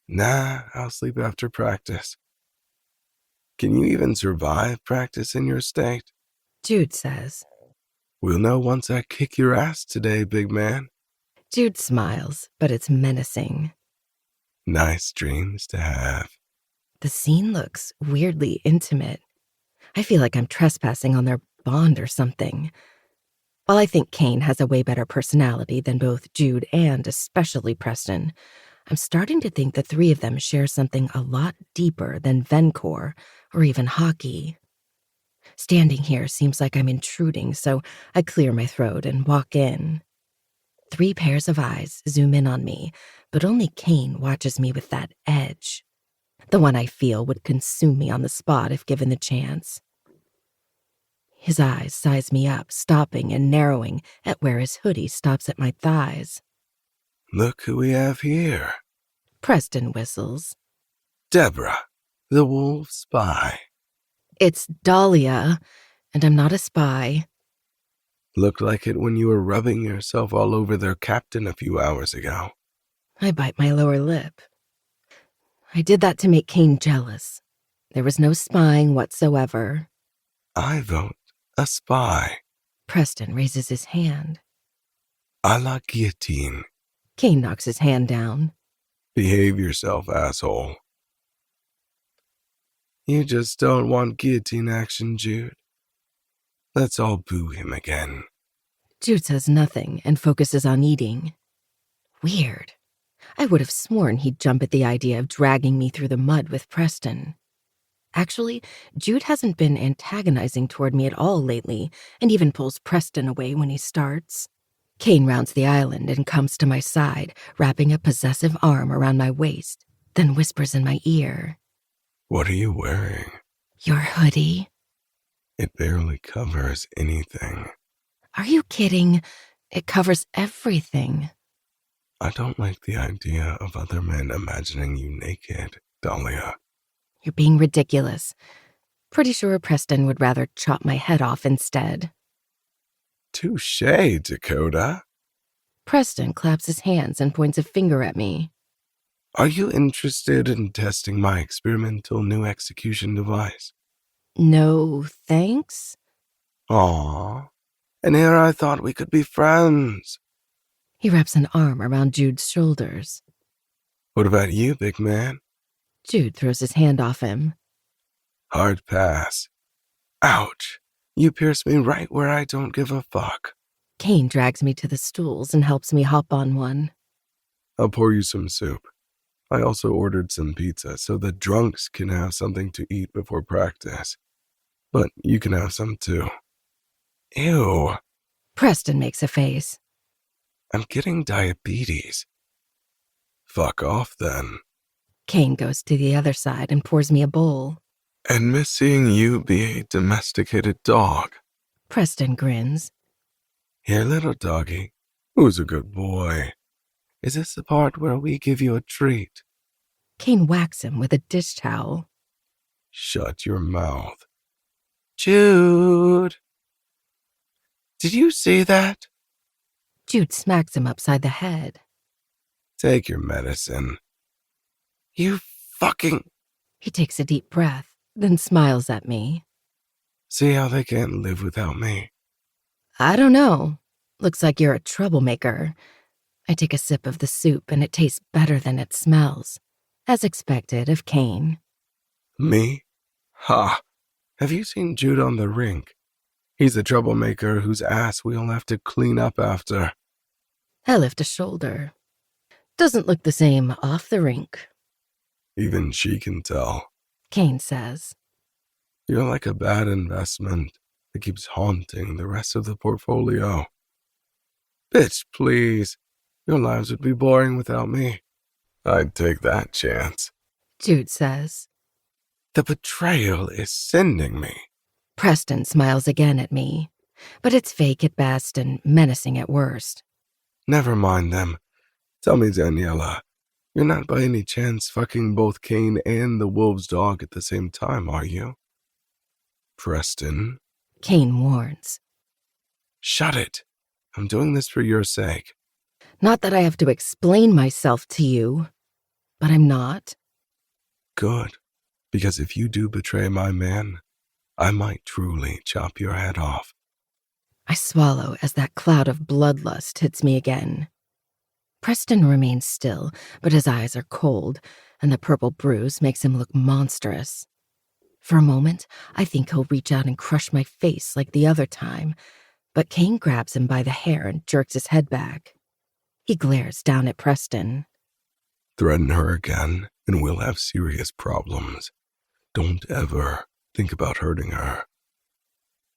S3: Nah, I'll sleep after practice. Can you even survive practice in your state?
S2: Jude says.
S3: We'll know once I kick your ass today, big man.
S2: Jude smiles, but it's menacing.
S3: Nice dreams to have.
S2: The scene looks weirdly intimate. I feel like I'm trespassing on their bond or something. While I think Kane has a way better personality than both Jude and especially Preston, I'm starting to think the three of them share something a lot deeper than Vencor or even hockey. Standing here seems like I'm intruding, so I clear my throat and walk in. 3 pairs of eyes zoom in on me, but only Kane watches me with that edge. The one I feel would consume me on the spot if given the chance. His eyes size me up, stopping and narrowing at where his hoodie stops at my thighs.
S3: Look who we have here.
S2: Preston whistles.
S3: Deborah, the wolf spy.
S2: It's Dahlia, and I'm not a spy.
S3: Looked like it when you were rubbing yourself all over their captain a few hours ago.
S2: I bite my lower lip. I did that to make Kane jealous. There was no spying whatsoever.
S3: I vote a spy.
S2: Preston raises his hand.
S3: A la guillotine.
S2: Kane knocks his hand down.
S3: Behave yourself, asshole. You just don't want guillotine action, Jude. Let's all boo him again.
S2: Jude says nothing and focuses on eating. Weird. I would have sworn he'd jump at the idea of dragging me through the mud with Preston. Actually, Jude hasn't been antagonizing toward me at all lately, and even pulls Preston away when he starts. Kane rounds the island and comes to my side, wrapping a possessive arm around my waist, then whispers in my ear,
S3: What are you wearing?
S2: "Your hoodie?"
S3: It barely covers anything.
S2: Are you kidding? It covers everything.
S3: I don't like the idea of other men imagining you naked, Dahlia.
S2: You're being ridiculous. Pretty sure Preston would rather chop my head off instead.
S3: Touché, Dakota.
S2: Preston claps his hands and points a finger at me.
S3: Are you interested in testing my experimental new execution device?
S2: No, thanks.
S3: Aww. And here I thought we could be friends.
S2: He wraps an arm around Jude's shoulders.
S3: What about you, big man?
S2: Jude throws his hand off him.
S3: Hard pass. Ouch. You pierced me right where I don't give a fuck.
S2: Kane drags me to the stools and helps me hop on one.
S3: I'll pour you some soup. I also ordered some pizza so the drunks can have something to eat before practice. But you can have some too. Ew.
S2: Preston makes a face.
S3: I'm getting diabetes. Fuck off then.
S2: Kane goes to the other side and pours me a bowl.
S3: And miss seeing you be a domesticated dog.
S2: Preston grins.
S3: Here, little doggy. Who's a good boy? Is this the part where we give you a treat?
S2: Kane whacks him with a dish towel.
S3: Shut your mouth. Jude! Did you see that?
S2: Jude smacks him upside the head.
S3: Take your medicine. You fucking...
S2: He takes a deep breath, then smiles at me.
S3: See how they can't live without me?
S2: I don't know. Looks like you're a troublemaker. I take a sip of the soup and it tastes better than it smells. As expected of Kane.
S3: Me? Ha! Have you seen Jude on the rink? He's the troublemaker whose ass we'll have to clean up after.
S2: I lift a shoulder. Doesn't look the same off the rink.
S3: Even she can tell.
S2: Kane says.
S3: You're like a bad investment that keeps haunting the rest of the portfolio. Bitch, please. Your lives would be boring without me. I'd take that chance.
S2: Jude says.
S3: The betrayal is sending me.
S2: Preston smiles again at me, but it's fake at best and menacing at worst.
S3: Never mind them. Tell me, Daniela, you're not by any chance fucking both Kane and the wolf's dog at the same time, are you? Preston?
S2: Kane warns.
S3: Shut it. I'm doing this for your sake.
S2: Not that I have to explain myself to you, but I'm not.
S3: Good. Because if you do betray my man, I might truly chop your head off.
S2: I swallow as that cloud of bloodlust hits me again. Preston remains still, but his eyes are cold, and the purple bruise makes him look monstrous. For a moment, I think he'll reach out and crush my face like the other time, but Kane grabs him by the hair and jerks his head back. He glares down at Preston.
S3: Threaten her again, and we'll have serious problems. Don't ever think about hurting her.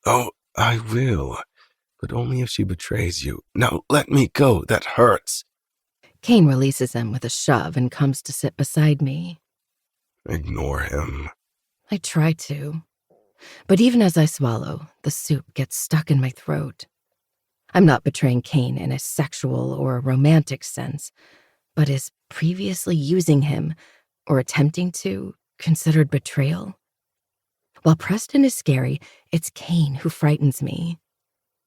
S3: Oh, I will, but only if she betrays you. Now let me go, that hurts.
S2: Kane releases him with a shove and comes to sit beside me.
S3: Ignore him.
S2: I try to, but even as I swallow, the soup gets stuck in my throat. I'm not betraying Kane in a sexual or romantic sense, but is previously using him, or attempting to, considered betrayal? While Preston is scary, it's Kane who frightens me.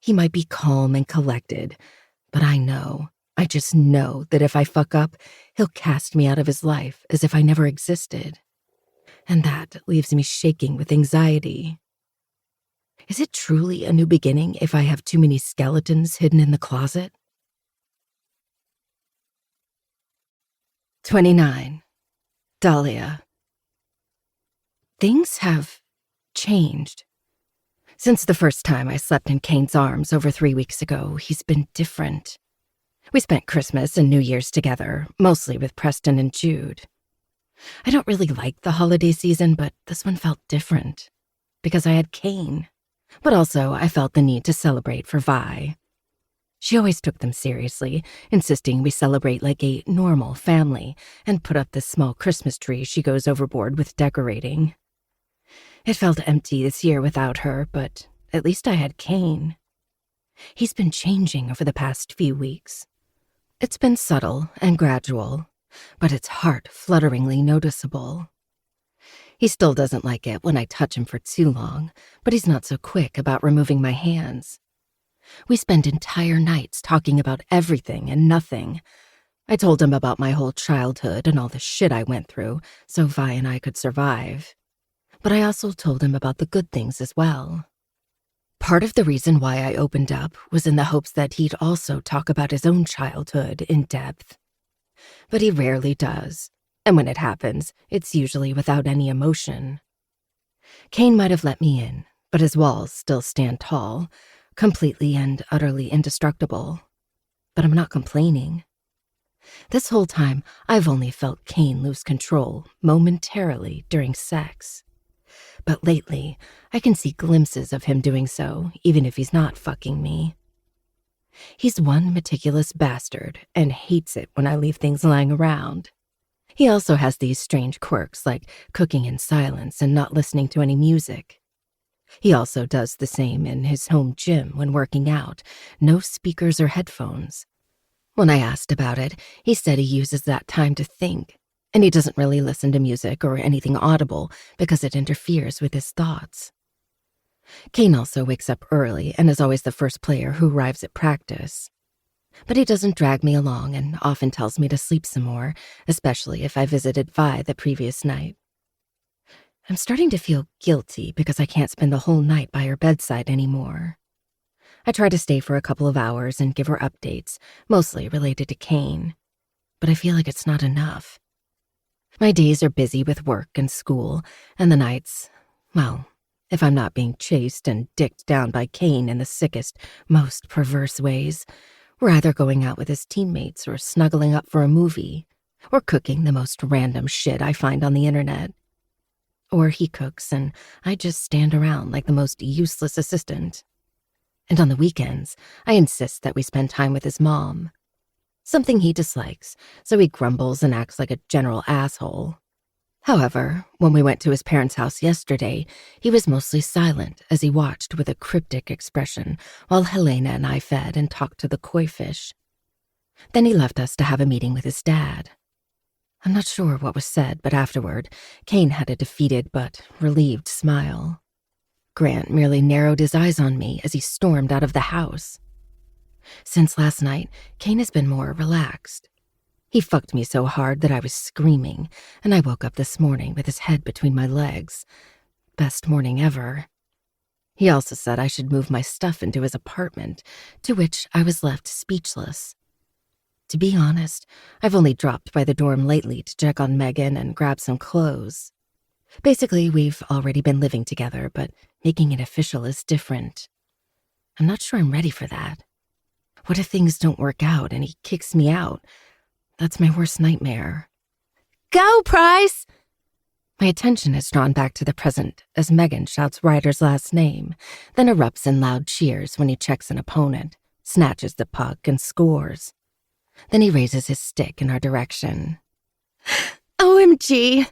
S2: He might be calm and collected, but I just know that if I fuck up, he'll cast me out of his life as if I never existed. And that leaves me shaking with anxiety. Is it truly a new beginning if I have too many skeletons hidden in the closet? 29. Dahlia. Things have changed. Since the first time I slept in Kane's arms over 3 weeks ago, he's been different. We spent Christmas and New Year's together, mostly with Preston and Jude. I don't really like the holiday season, but this one felt different. Because I had Kane. But also, I felt the need to celebrate for Vi. She always took them seriously, insisting we celebrate like a normal family and put up this small Christmas tree she goes overboard with decorating. It felt empty this year without her, but at least I had Kane. He's been changing over the past few weeks. It's been subtle and gradual, but it's heart-flutteringly noticeable. He still doesn't like it when I touch him for too long, but he's not so quick about removing my hands. We spend entire nights talking about everything and nothing. I told him about my whole childhood and all the shit I went through so Vi and I could survive. But I also told him about the good things as well. Part of the reason why I opened up was in the hopes that he'd also talk about his own childhood in depth. But he rarely does, and when it happens, it's usually without any emotion. Kane might have let me in, but his walls still stand tall, completely and utterly indestructible. But I'm not complaining. This whole time, I've only felt Kane lose control momentarily during sex. But lately, I can see glimpses of him doing so, even if he's not fucking me. He's one meticulous bastard and hates it when I leave things lying around. He also has these strange quirks like cooking in silence and not listening to any music. He also does the same in his home gym when working out, no speakers or headphones. When I asked about it, he said he uses that time to think, and he doesn't really listen to music or anything audible because it interferes with his thoughts. Kane also wakes up early and is always the first player who arrives at practice. But he doesn't drag me along and often tells me to sleep some more, especially if I visited Vi the previous night. I'm starting to feel guilty because I can't spend the whole night by her bedside anymore. I try to stay for a couple of hours and give her updates, mostly related to Kane, but I feel like it's not enough. My days are busy with work and school, and the nights, well, if I'm not being chased and dicked down by Kane in the sickest, most perverse ways, we're either going out with his teammates or snuggling up for a movie, or cooking the most random shit I find on the internet. Or he cooks and I just stand around like the most useless assistant. And on the weekends, I insist that we spend time with his mom. Something he dislikes, so he grumbles and acts like a general asshole. However, when we went to his parents' house yesterday, he was mostly silent as he watched with a cryptic expression while Helena and I fed and talked to the koi fish. Then he left us to have a meeting with his dad. I'm not sure what was said, but afterward, Kane had a defeated but relieved smile. Grant merely narrowed his eyes on me as he stormed out of the house. Since last night, Kane has been more relaxed. He fucked me so hard that I was screaming, and I woke up this morning with his head between my legs. Best morning ever. He also said I should move my stuff into his apartment, to which I was left speechless. To be honest, I've only dropped by the dorm lately to check on Megan and grab some clothes. Basically, we've already been living together, but making it official is different. I'm not sure I'm ready for that. What if things don't work out and he kicks me out? That's my worst nightmare. Go, Price! My attention is drawn back to the present as Megan shouts Ryder's last name, then erupts in loud cheers when he checks an opponent, snatches the puck, and scores. Then he raises his stick in our direction. OMG!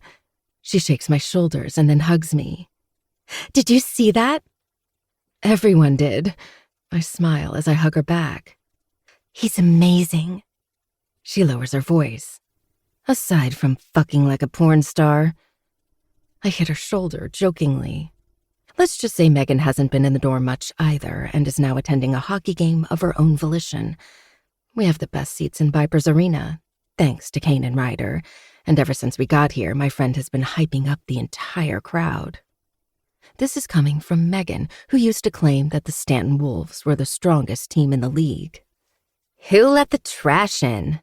S2: She shakes my shoulders and then hugs me. Did you see that? Everyone did. I smile as I hug her back. He's amazing. She lowers her voice. Aside from fucking like a porn star. I hit her shoulder jokingly. Let's just say Megan hasn't been in the dorm much either and is now attending a hockey game of her own volition. We have the best seats in Viper's Arena, thanks to Kane and Ryder, and ever since we got here, my friend has been hyping up the entire crowd. This is coming from Megan, who used to claim that the Stanton Wolves were the strongest team in the league. Who let the trash in?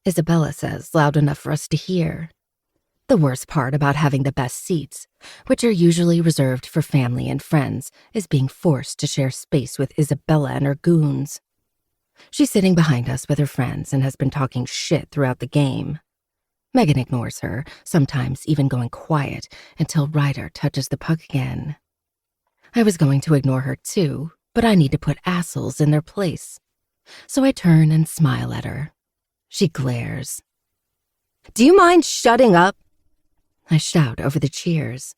S2: Isabella says, loud enough for us to hear. The worst part about having the best seats, which are usually reserved for family and friends, is being forced to share space with Isabella and her goons. She's sitting behind us with her friends and has been talking shit throughout the game. Megan ignores her, sometimes even going quiet until Ryder touches the puck again. I was going to ignore her too, but I need to put assholes in their place. So I turn and smile at her. She glares. "Do you mind shutting up?" I shout over the cheers.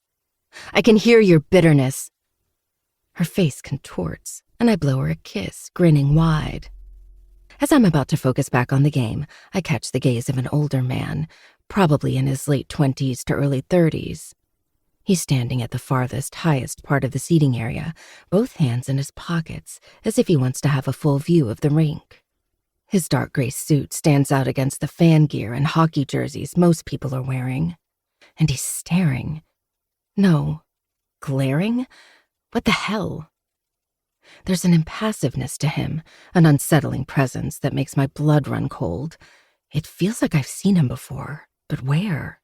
S2: "I can hear your bitterness." Her face contorts, and I blow her a kiss, grinning wide. As I'm about to focus back on the game, I catch the gaze of an older man, probably in his late 20s to early 30s. He's standing at the farthest, highest part of the seating area, both hands in his pockets, as if he wants to have a full view of the rink. His dark gray suit stands out against the fan gear and hockey jerseys most people are wearing. And he's staring. No, glaring? What the hell? There's an impassiveness to him, an unsettling presence that makes my blood run cold. It feels like I've seen him before, but where?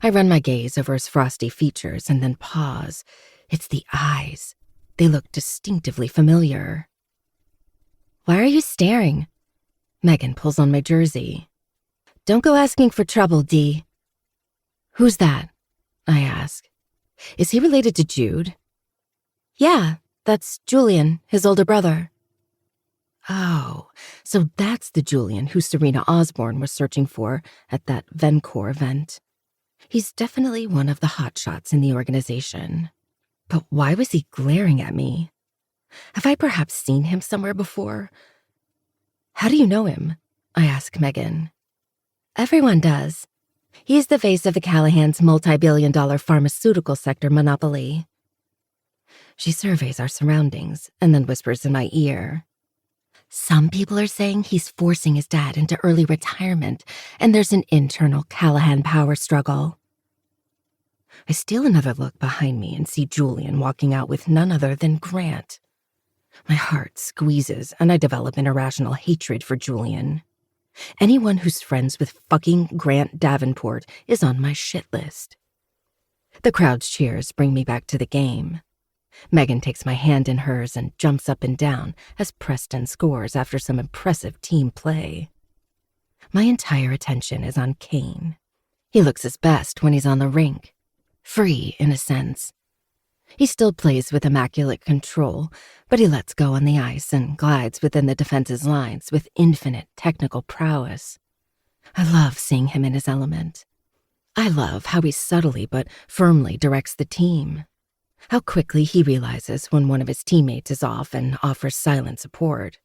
S2: I run my gaze over his frosty features and then pause. It's the eyes. They look distinctively familiar. "Why are you staring?" Megan pulls on my jersey. "Don't go asking for trouble, Dee." "Who's that?" I ask. "Is he related to Jude?" "Yeah, that's Julian, his older brother." Oh, so that's the Julian who Serena Osborne was searching for at that Vencor event. He's definitely one of the hotshots in the organization. But why was he glaring at me? Have I perhaps seen him somewhere before? "How do you know him?" I ask Megan. "Everyone does. He's the face of the Callahan's multi-billion-dollar pharmaceutical sector monopoly." She surveys our surroundings and then whispers in my ear. "Some people are saying he's forcing his dad into early retirement, and there's an internal Callahan power struggle." I steal another look behind me and see Julian walking out with none other than Grant. My heart squeezes, and I develop an irrational hatred for Julian. Anyone who's friends with fucking Grant Davenport is on my shit list. The crowd's cheers bring me back to the game. Megan takes my hand in hers and jumps up and down as Preston scores after some impressive team play. My entire attention is on Kane. He looks his best when he's on the rink. Free, in a sense. He still plays with immaculate control, but he lets go on the ice and glides within the defense's lines with infinite technical prowess. I love seeing him in his element. I love how he subtly but firmly directs the team. How quickly he realizes when one of his teammates is off and offers silent support.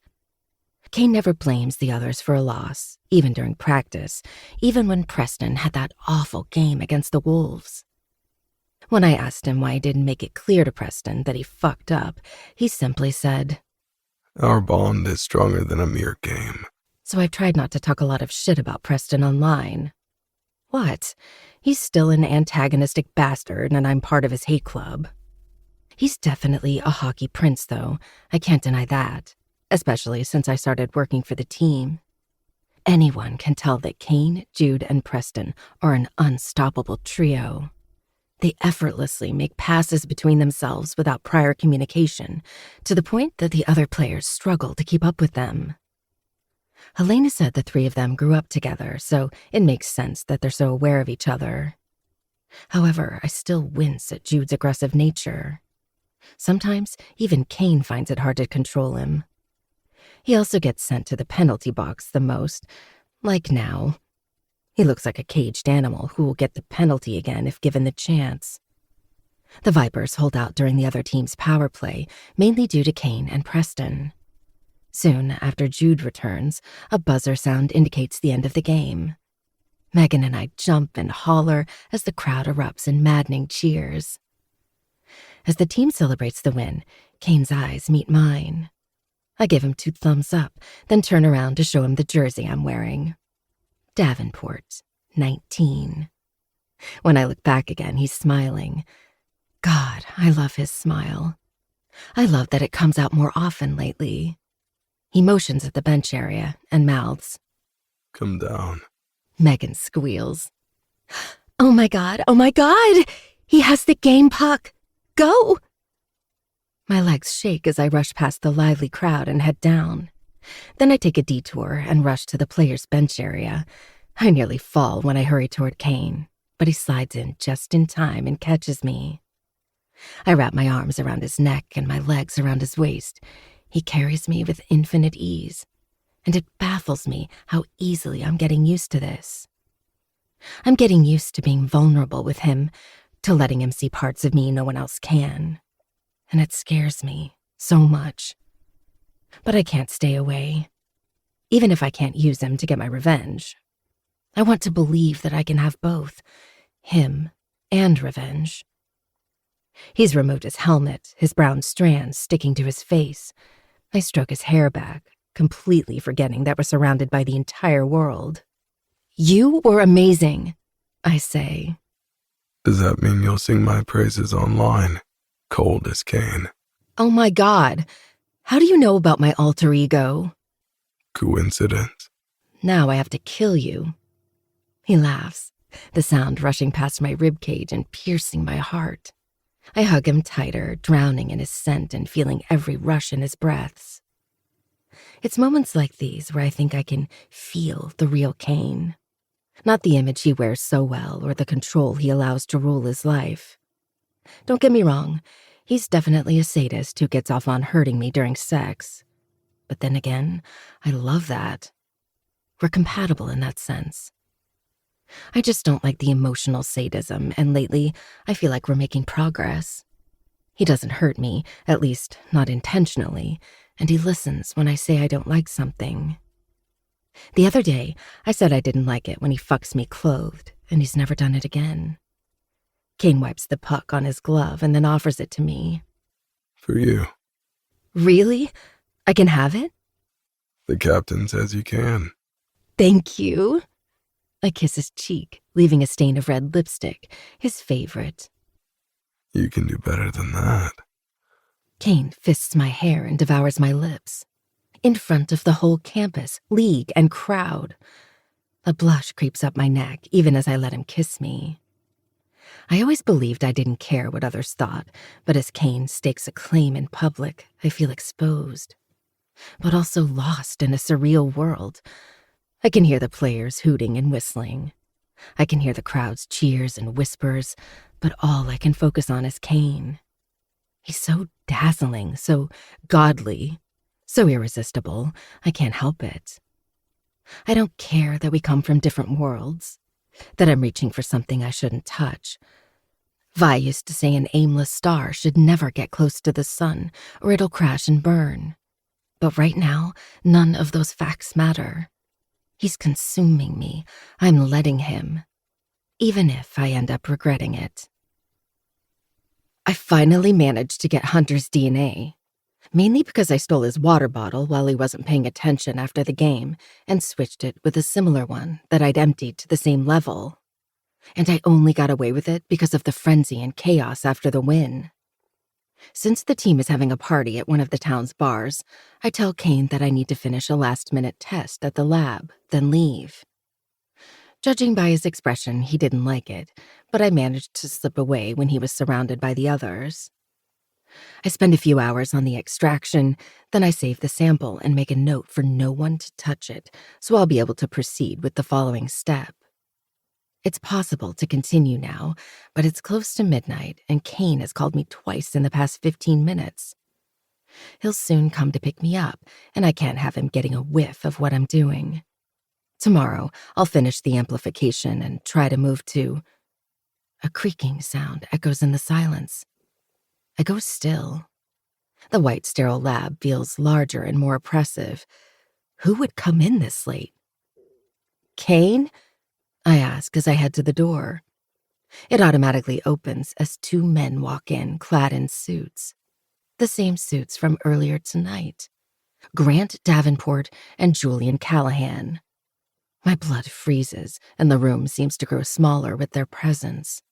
S2: Kane never blames the others for a loss, even during practice, even when Preston had that awful game against the Wolves. When I asked him why he didn't make it clear to Preston that he fucked up, he simply said,
S3: Our bond is stronger than a mere game.
S2: So I tried not to talk a lot of shit about Preston online. What? He's still an antagonistic bastard and I'm part of his hate club. He's definitely a hockey prince, though. I can't deny that, especially since I started working for the team. Anyone can tell that Kane, Jude, and Preston are an unstoppable trio. They effortlessly make passes between themselves without prior communication, to the point that the other players struggle to keep up with them. Helena said the three of them grew up together, so it makes sense that they're so aware of each other. However, I still wince at Jude's aggressive nature. Sometimes, even Kane finds it hard to control him. He also gets sent to the penalty box the most, like now. He looks like a caged animal who will get the penalty again if given the chance. The Vipers hold out during the other team's power play, mainly due to Kane and Preston. Soon after Jude returns, a buzzer sound indicates the end of the game. Megan and I jump and holler as the crowd erupts in maddening cheers. As the team celebrates the win, Kane's eyes meet mine. I give him 2 thumbs up, then turn around to show him the jersey I'm wearing. Davenport, 19. When I look back again, he's smiling. God, I love his smile. I love that it comes out more often lately. He motions at the bench area and mouths,
S3: Come down.
S2: Megan squeals. Oh my God, he has the game puck. Go! My legs shake as I rush past the lively crowd and head down. Then I take a detour and rush to the players' bench area. I nearly fall when I hurry toward Kane, but he slides in just in time and catches me. I wrap my arms around his neck and my legs around his waist. He carries me with infinite ease, and it baffles me how easily I'm getting used to this. I'm getting used to being vulnerable with him, to letting him see parts of me no one else can. And it scares me so much. But I can't stay away, even if I can't use him to get my revenge. I want to believe that I can have both, him and revenge. He's removed his helmet, his brown strands sticking to his face. I stroke his hair back, completely forgetting that we're surrounded by the entire world. You were amazing, I say.
S3: Does that mean you'll sing my praises online? Cold as Kane.
S2: Oh my God, how do you know about my alter ego?
S3: Coincidence?
S2: Now I have to kill you. He laughs, the sound rushing past my ribcage and piercing my heart. I hug him tighter, drowning in his scent and feeling every rush in his breaths. It's moments like these where I think I can feel the real Kane. Not the image he wears so well or the control he allows to rule his life. Don't get me wrong, he's definitely a sadist who gets off on hurting me during sex. But then again, I love that. We're compatible in that sense. I just don't like the emotional sadism, and lately, I feel like we're making progress. He doesn't hurt me, at least not intentionally, and he listens when I say I don't like something. The other day, I said I didn't like it when he fucks me clothed, and he's never done it again. Kane wipes the puck on his glove and then offers it to me.
S3: For you.
S2: Really? I can have it?
S3: The captain says you can.
S2: Thank you. I kiss his cheek, leaving a stain of red lipstick, his favorite.
S3: You can do better than that.
S2: Kane fists my hair and devours my lips. In front of the whole campus, league, and crowd. A blush creeps up my neck, even as I let him kiss me. I always believed I didn't care what others thought, but as Kane stakes a claim in public, I feel exposed. But also lost in a surreal world. I can hear the players hooting and whistling. I can hear the crowd's cheers and whispers, but all I can focus on is Kane. He's so dazzling, so godly, so irresistible, I can't help it. I don't care that we come from different worlds, that I'm reaching for something I shouldn't touch. Vi used to say an aimless star should never get close to the sun, or it'll crash and burn. But right now, none of those facts matter. He's consuming me. I'm letting him, even if I end up regretting it. I finally managed to get Hunter's DNA, mainly because I stole his water bottle while he wasn't paying attention after the game and switched it with a similar one that I'd emptied to the same level. And I only got away with it because of the frenzy and chaos after the win. Since the team is having a party at one of the town's bars, I tell Kane that I need to finish a last-minute test at the lab, then leave. Judging by his expression, he didn't like it, but I managed to slip away when he was surrounded by the others. I spend a few hours on the extraction, then I save the sample and make a note for no one to touch it, so I'll be able to proceed with the following step. It's possible to continue now, but it's close to midnight, and Kane has called me twice in the past 15 minutes. He'll soon come to pick me up, and I can't have him getting a whiff of what I'm doing. Tomorrow, I'll finish the amplification and try to move to... A creaking sound echoes in the silence. I go still. The white sterile lab feels larger and more oppressive. Who would come in this late? Kane? I ask as I head to the door. It automatically opens as two men walk in, clad in suits. The same suits from earlier tonight. Grant Davenport and Julian Callahan. My blood freezes, and the room seems to grow smaller with their presence.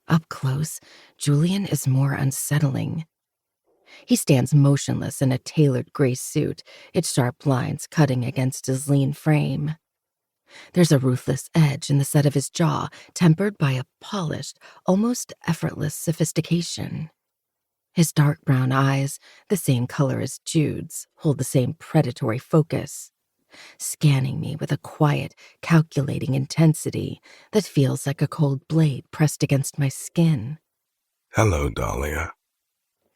S2: Up close, Julian is more unsettling. He stands motionless in a tailored gray suit, its sharp lines cutting against his lean frame. There's a ruthless edge in the set of his jaw, tempered by a polished, almost effortless sophistication. His dark brown eyes, the same color as Jude's, hold the same predatory focus, scanning me with a quiet, calculating intensity that feels like a cold blade pressed against my skin.
S3: Hello, Dahlia.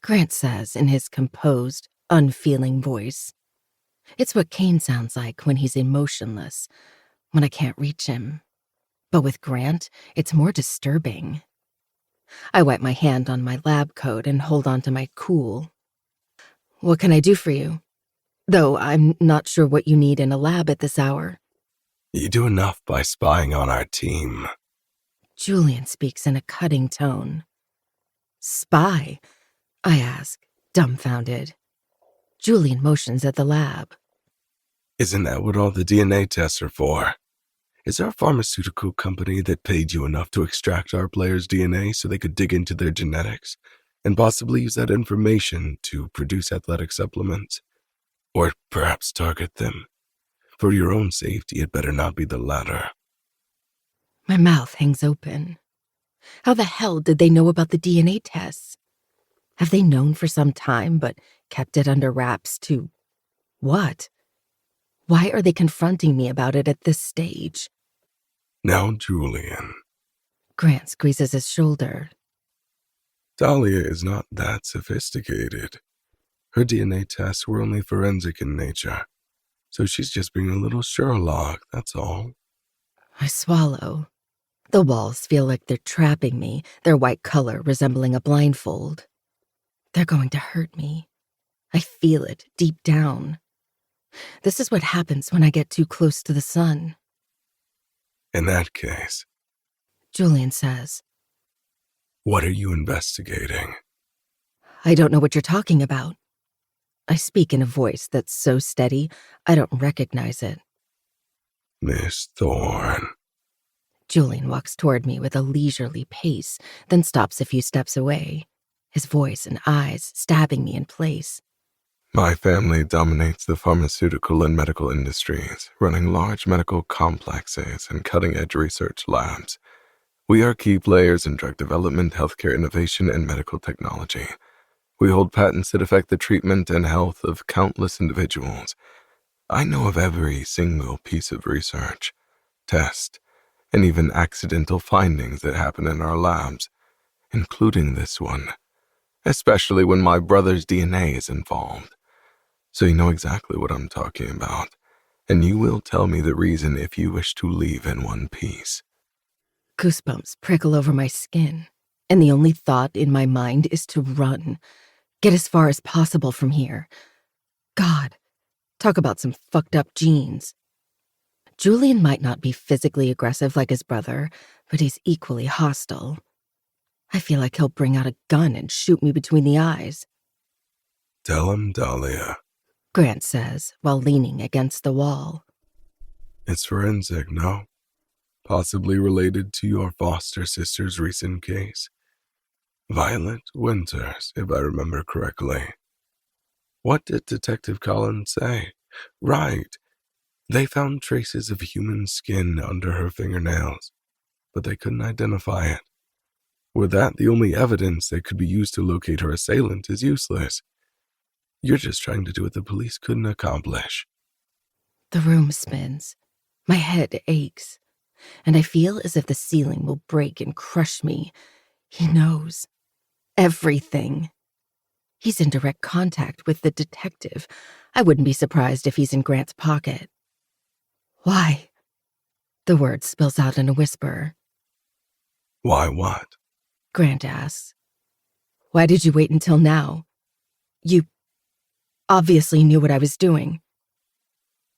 S2: Grant says in his composed, unfeeling voice. It's what Kane sounds like when he's emotionless, when I can't reach him. But with Grant, it's more disturbing. I wipe my hand on my lab coat and hold on to my cool. What can I do for you? Though I'm not sure what you need in a lab at this hour.
S3: You do enough by spying on our team.
S2: Julian speaks in a cutting tone. Spy? I ask, dumbfounded. Julian motions at the lab.
S3: Isn't that what all the DNA tests are for? Is there a pharmaceutical company that paid you enough to extract our players' DNA so they could dig into their genetics and possibly use that information to produce athletic supplements? Or perhaps target them? For your own safety, it better not be the latter.
S2: My mouth hangs open. How the hell did they know about the DNA tests? Have they known for some time but kept it under wraps to what? Why are they confronting me about it at this stage?
S3: Now, Julian.
S2: Grant squeezes his shoulder.
S3: Dahlia is not that sophisticated. Her DNA tests were only forensic in nature, so she's just being a little Sherlock, that's all.
S2: I swallow. The walls feel like they're trapping me, their white color resembling a blindfold. They're going to hurt me. I feel it deep down. This is what happens when I get too close to the sun.
S3: In that case,
S2: Julian says,
S3: what are you investigating?
S2: I don't know what you're talking about. I speak in a voice that's so steady, I don't recognize it.
S3: Miss Thorne.
S2: Julian walks toward me with a leisurely pace, then stops a few steps away, his voice and eyes stabbing me in place.
S3: My family dominates the pharmaceutical and medical industries, running large medical complexes and cutting-edge research labs. We are key players in drug development, healthcare innovation, and medical technology. We hold patents that affect the treatment and health of countless individuals. I know of every single piece of research, test, and even accidental findings that happen in our labs, including this one, especially when my brother's DNA is involved. So you know exactly what I'm talking about, and you will tell me the reason if you wish to leave in one piece.
S2: Goosebumps prickle over my skin, and the only thought in my mind is to run, get as far as possible from here. God, talk about some fucked up genes. Julian might not be physically aggressive like his brother, but he's equally hostile. I feel like he'll bring out a gun and shoot me between the eyes.
S3: Tell him, Dahlia.
S2: Grant says, while leaning against the wall.
S3: It's forensic, no? Possibly related to your foster sister's recent case. Violet Winters, if I remember correctly. What did Detective Collins say? Right. They found traces of human skin under her fingernails, but they couldn't identify it. Were that the only evidence that could be used to locate her assailant is useless. You're just trying to do what the police couldn't accomplish.
S2: The room spins. My head aches, and I feel as if the ceiling will break and crush me. He knows everything. He's in direct contact with the detective. I wouldn't be surprised if he's in Grant's pocket. Why? The word spills out in a whisper.
S3: Why what?
S2: Grant asks. Why did you wait until now? You obviously knew what I was doing.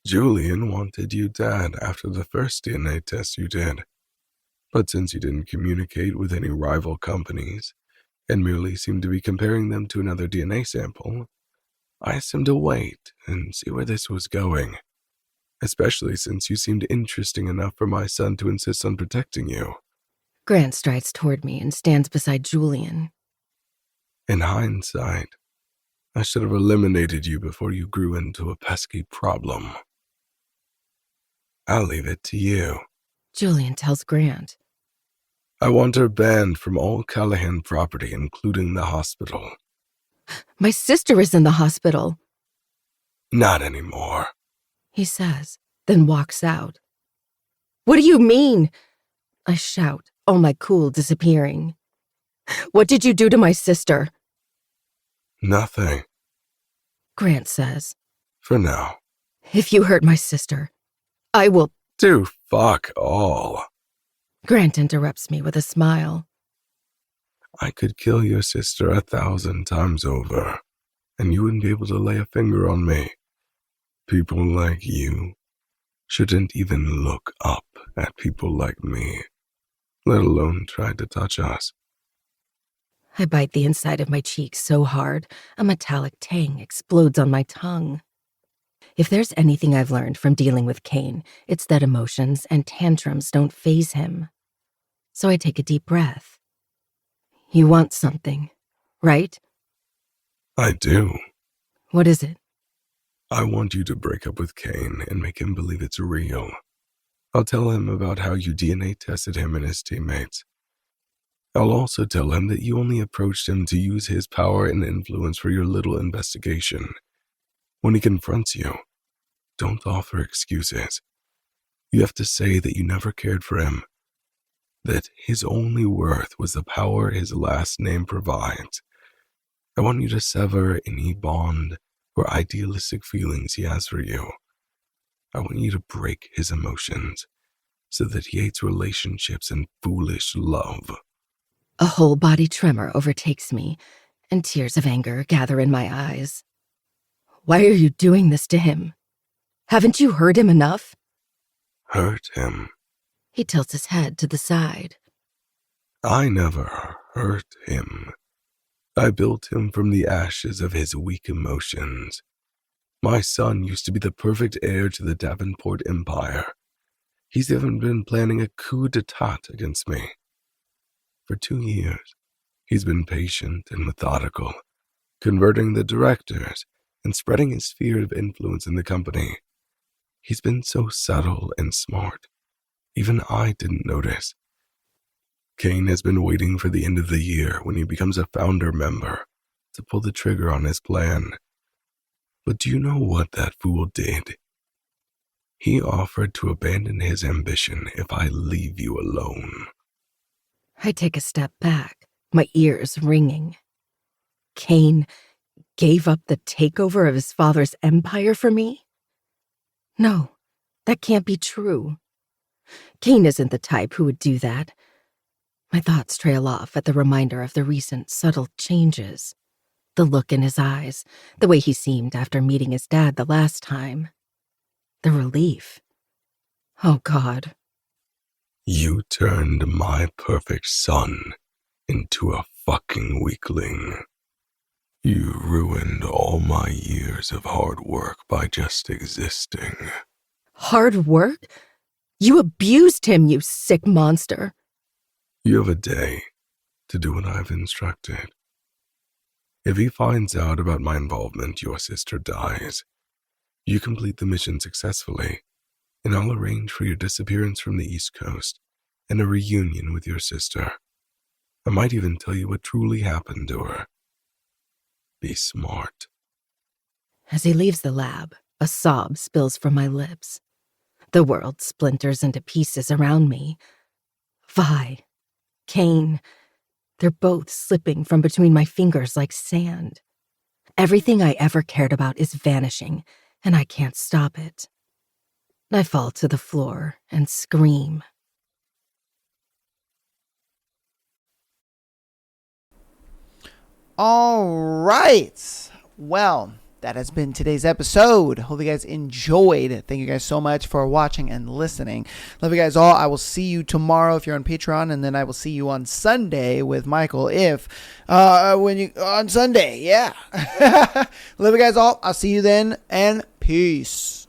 S3: Julian wanted you dead after the first DNA test you did. But since you didn't communicate with any rival companies, and merely seemed to be comparing them to another DNA sample, I asked him to wait and see where this was going, especially since you seemed interesting enough for my son to insist on protecting you.
S2: Grant strides toward me and stands beside Julian.
S3: In hindsight, I should have eliminated you before you grew into a pesky problem. I'll leave it to you.
S2: Julian tells Grant.
S3: I want her banned from all Callahan property, including the hospital.
S2: My sister is in the hospital.
S3: Not anymore,
S2: He says, then walks out. What do you mean? I shout, all my cool disappearing. What did you do to my sister?
S3: Nothing.
S2: Grant says.
S3: For now.
S2: If you hurt my sister, I will.
S3: Do fuck all.
S2: Grant interrupts me with a smile.
S3: I could kill your sister 1,000 times over, and you wouldn't be able to lay a finger on me. People like you shouldn't even look up at people like me, let alone try to touch us.
S2: I bite the inside of my cheek so hard, a metallic tang explodes on my tongue. If there's anything I've learned from dealing with Kane, it's that emotions and tantrums don't faze him. So I take a deep breath. You want something, right?
S3: I do.
S2: What is it?
S3: I want you to break up with Kane and make him believe it's real. I'll tell him about how you DNA tested him and his teammates. I'll also tell him that you only approached him to use his power and influence for your little investigation. When he confronts you, don't offer excuses. You have to say that you never cared for him, that his only worth was the power his last name provides. I want you to sever any bond or idealistic feelings he has for you. I want you to break his emotions so that he hates relationships and foolish love.
S2: A whole body tremor overtakes me, and tears of anger gather in my eyes. Why are you doing this to him? Haven't you heard him enough?
S3: Hurt him?
S2: He tilts his head to the side.
S3: I never hurt him. I built him from the ashes of his weak emotions. My son used to be the perfect heir to the Davenport Empire. He's even been planning a coup d'etat against me. For 2 years, he's been patient and methodical, converting the directors and spreading his sphere of influence in the company. He's been so subtle and smart, even I didn't notice. Kane has been waiting for the end of the year when he becomes a founder member to pull the trigger on his plan. But do you know what that fool did? He offered to abandon his ambition if I leave you alone.
S2: I take a step back, my ears ringing. Kane gave up the takeover of his father's empire for me? No, that can't be true. Kane isn't the type who would do that. My thoughts trail off at the reminder of the recent subtle changes. The look in his eyes, the way he seemed after meeting his dad the last time. The relief. Oh, God.
S3: You turned my perfect son into a fucking weakling. You ruined all my years of hard work by just existing.
S2: Hard work? You abused him, you sick monster.
S3: You have a day to do what I've instructed. If he finds out about my involvement, your sister dies. You complete the mission successfully, and I'll arrange for your disappearance from the East Coast and a reunion with your sister. I might even tell you what truly happened to her. Be smart.
S2: As he leaves the lab, a sob spills from my lips. The world splinters into pieces around me. Vi, Kane, they're both slipping from between my fingers like sand. Everything I ever cared about is vanishing, and I can't stop it. I fall to the floor and scream.
S1: All right. Well, that has been today's episode. Hope you guys enjoyed. Thank you guys so much for watching and listening. Love you guys all. I will see you tomorrow if you're on Patreon, and then I will see you on Sunday with Michael on Sunday. Yeah. Love you guys all. I'll see you then, and peace.